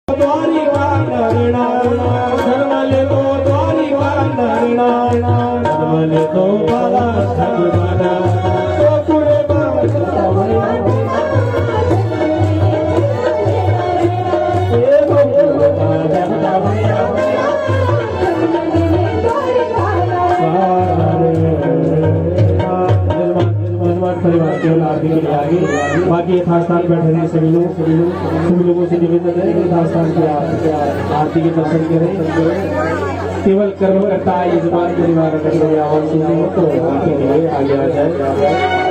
द्वारिका नरना धर्मले तो द्वारिका नरना धर्मले तो बाला भगवाना गोकुल में जगता होया जगता होया परिवार केवल आरती के लिए आगे बाकी यथास्थान बैठे रहे सभी लोगों से निवेदन है यथास्थान की आरती के दर्शन करें केवल कर्मकर्ता यजमान परिवार का आवाज सुनने हो तो आरती के लिए आगे आ जाए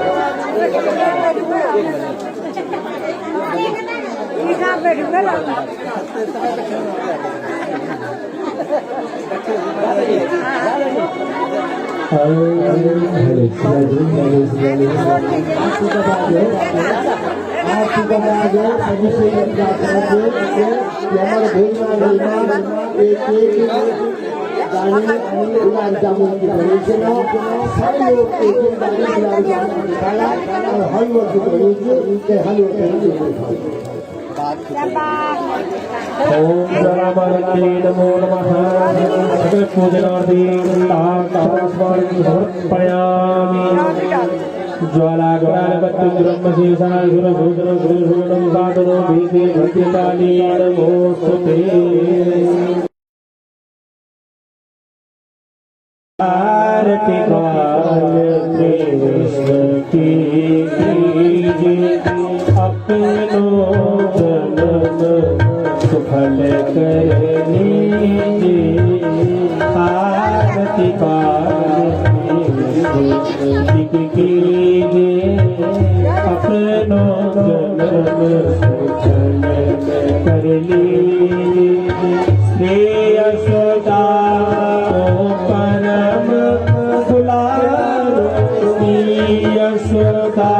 ओम जलामरते नमो नमः सकल पूजनार्थी समर्पयामि ज्वालाग्रालपत्तु ब्रह्मशेषासुरभूषणं साधनो भीते भक्तिकाली नमोस्तुते आरती काल कृष्ण की अपनों जन्म सुफल कर लीजिए आरती काल कीजिए अपनों जन्म सुफल कर लीजिए श्री यशोदा परम दुलारो श्री यशोदा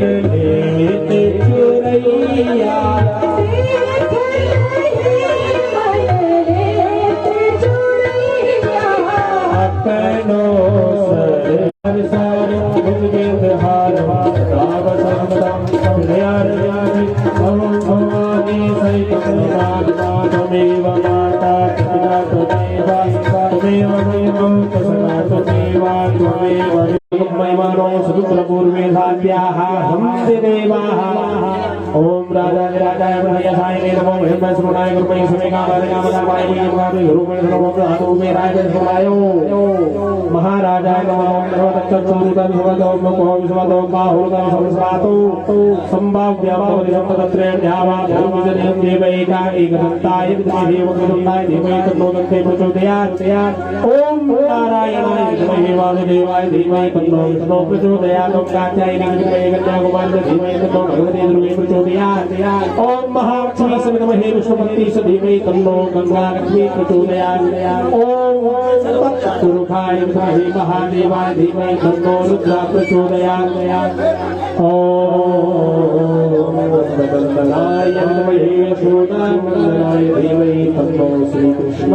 लेते चुरैया अपनो सर सर भुजगेंद्र हार राव सर्वदम हृदयार भवानी सहित त्वमेव माता पिता त्वमेव देवो सदा त्वमेव महिमानो सुपुत्रपूर्वे साध्याः हन्ति देवाः ओम राजाय प्रयसाय नमो ब्रह्म श्रवणाय गुरुमय समेकाय कामदाय गुरुमय गुरुमय सर्वम धातु मे राज श्रवणायो महाराजाय नमो सर्वतच्च सूरितं सर्वतोम को विश्वतोम बाहुरतं संस्वातो संभाव्यं तत्र ध्यावा धर्मजनं देवैका एकदन्ताय विद्महे वक्रतुण्डाय धीमहि तन्नो दन्ते प्रचोदयात् ओम नारायणाय विद्महे वासुदेवाय धीमहि तन्नो प्रचोदयात् ओम कात्यायनी विद्महे कन्याकुमारी धीमहि तन्नो भगवती दुर्गे प्रचोदयात् ओम महालक्ष्मी सविद्महे विष्णुपत्नी धीमहि तन्नो गंगा लक्ष्मी प्रचोदयात् ओम तत्पुरुषाय विद्महे महादेवाय धीमहि तन्नो रुद्र प्रचोदयात् ओम तत्पुरुषाय विद्महे यशोदानंदनाय धीमहि तन्नो श्री कृष्ण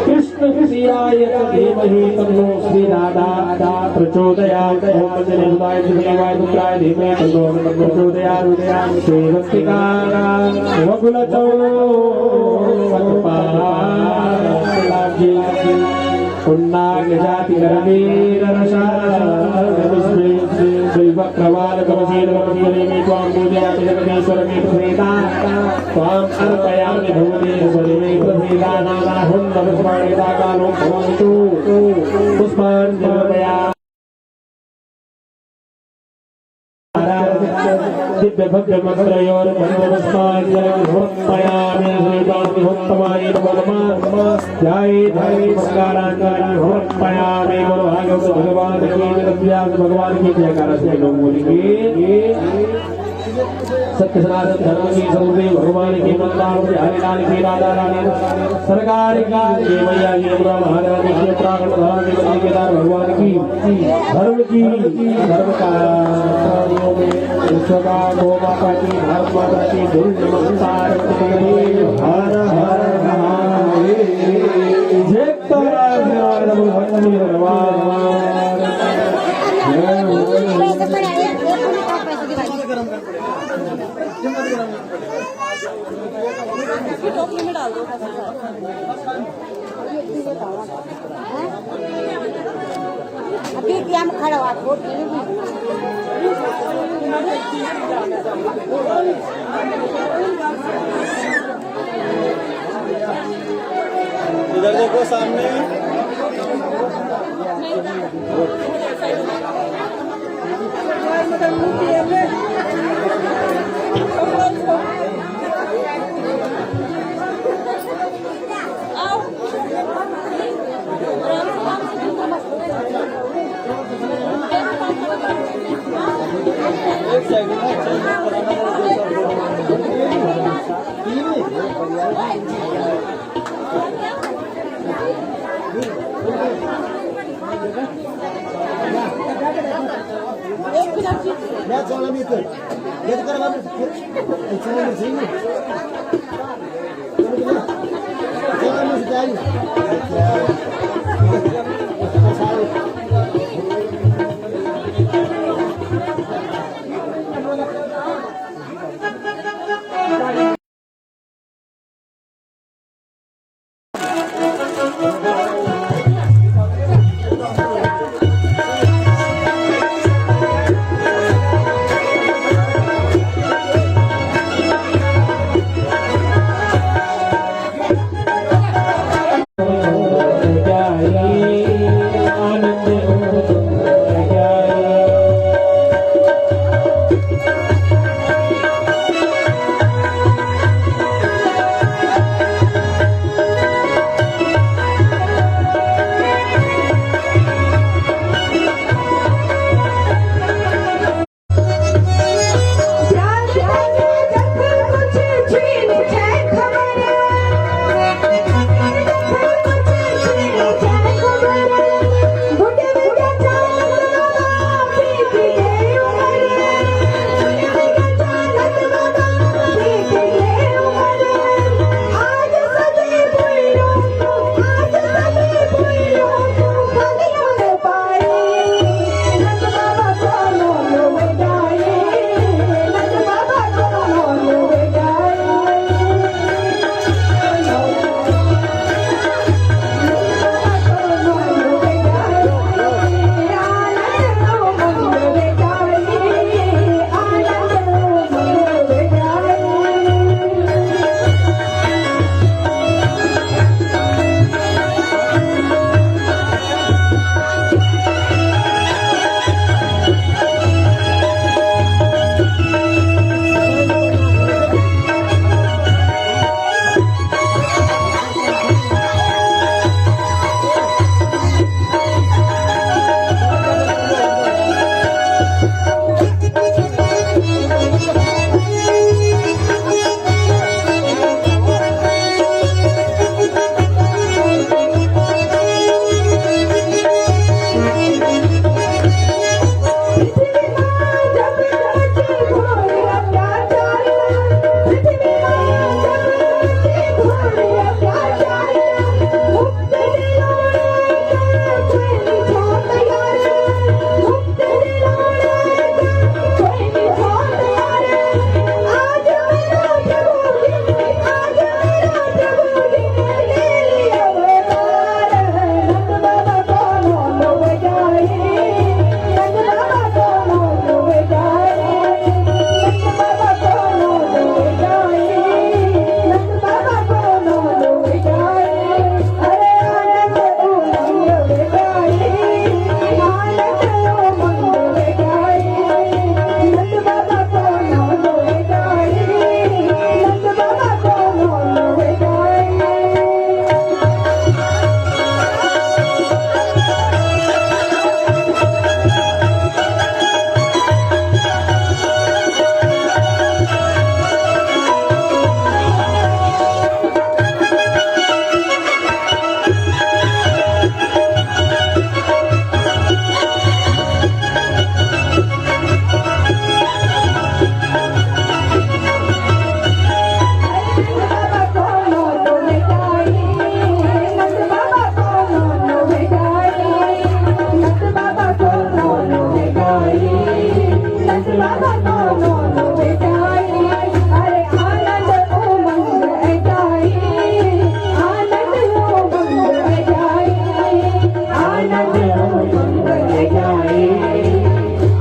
कृष्ण कृष्णाय धीमहि तन्नो श्री राधा प्रचोदयात् ओम जनेन्द्राय धीमहि रुद्राय धीमहि तन्नो प्रचोदयात् श्री भक्तिकारा वकुलचौ सत्पालाजी पुन्नाग जाति करवीर रसास्मे श्री वक्रवाल कमशील कमशीले में त्वां पूजयामि जगदीश्वर में प्रसीदा त्वां अर्पयामि भुवनेश्वरी में प्रसीदा नानाहुं नमस्मामि कालो भवन्तु पुष्पाञ्जलया दिव्य भव्य मंत्रयोर मंत्रपुष्पाञ्जलिं समर्पयामि श्रीकान्तिहोत्तमाय नमः जय जय मंगलांजलि समर्पयामि बोलो भागवत भगवान की व्यास भगवान की जयकारा से लोग बोलेंगे सत्य सनातन धर्म की स्वरूपी भगवान की मंगल हरिलाल की राधा रानी सरकार की देवैया की अमरा महाराज की उत्तराखंड धाम की केदार भगवान की धर्म का प्राणियों में विश्व का गो माता की भारत माता की धूल नमस्कार हर हर महादेव जय टोकरी में डाल दो अभी क्या में खड़ा हुआ इधर देखो सामने मंगल गाए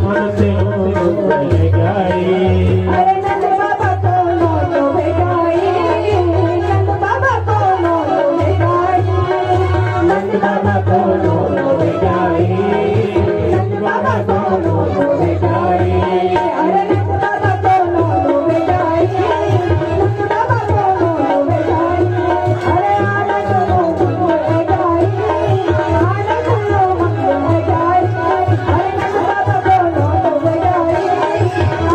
मन से मंगल गाए अरे नंद बाबा को नौ भेटाए नंद बाबा को नौ भेटाए नंद बाबा को नौ गाए नंद बाबा को नौ गाए अरे नंद बाबा को नौ भेटाए नंद बाबा को नौ भेटाए अरे आनंद लो मंगल गाए आनंद लो मंगल गाए अरे नंद बाबा को नौ भेटाए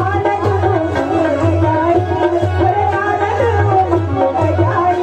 आनंद लो मंगल गाए अरे आनंद लो मंगल गाए अरे आनंद लो मंगल गाए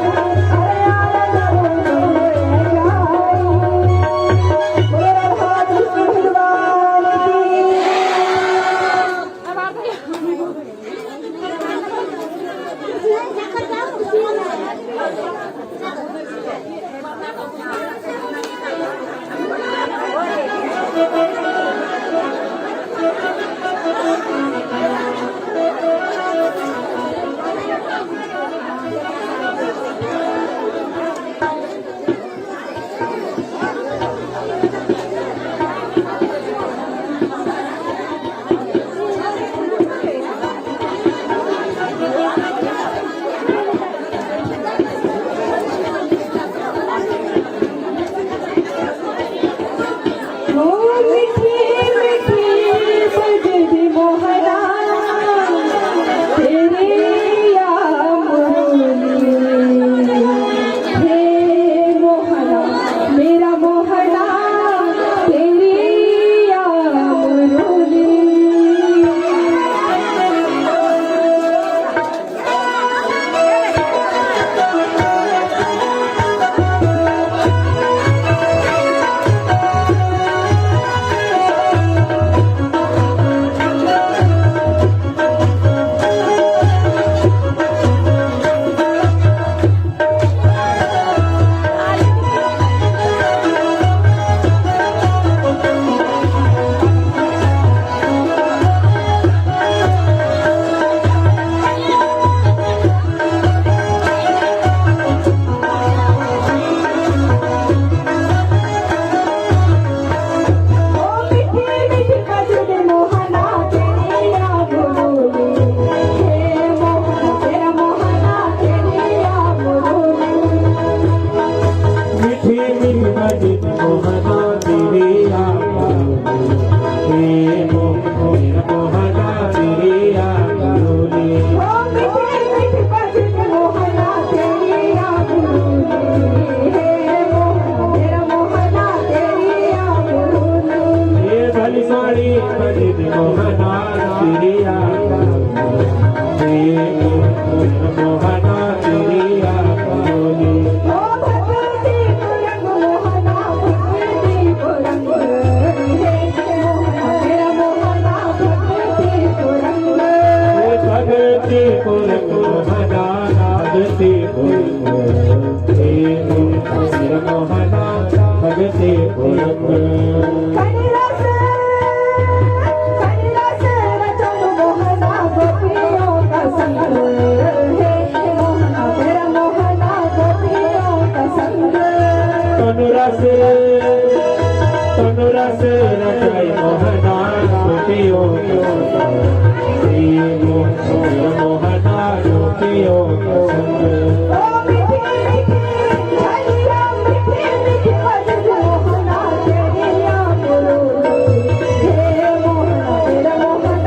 बोलो राधा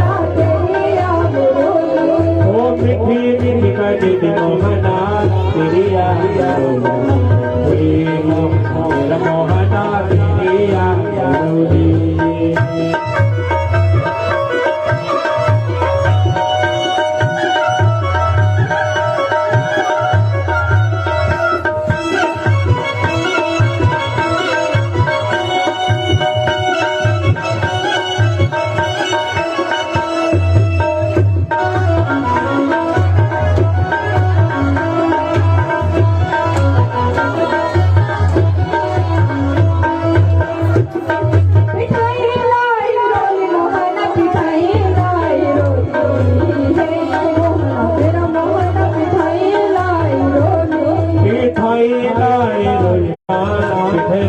कृष्ण भगवान मीठी मीठी बजदी मोहना तेरे या मुरली हे मोहना मेरा मोहना तेरे या मुरली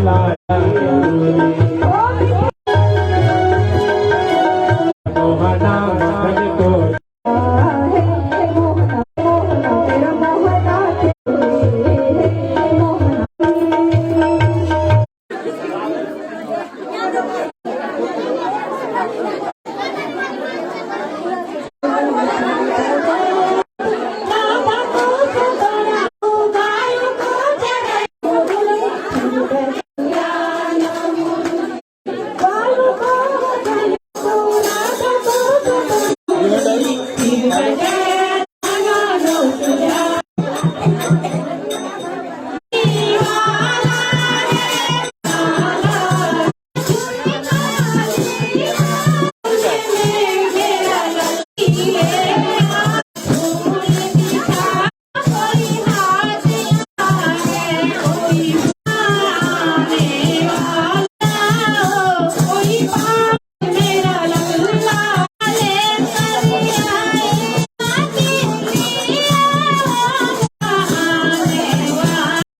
लाई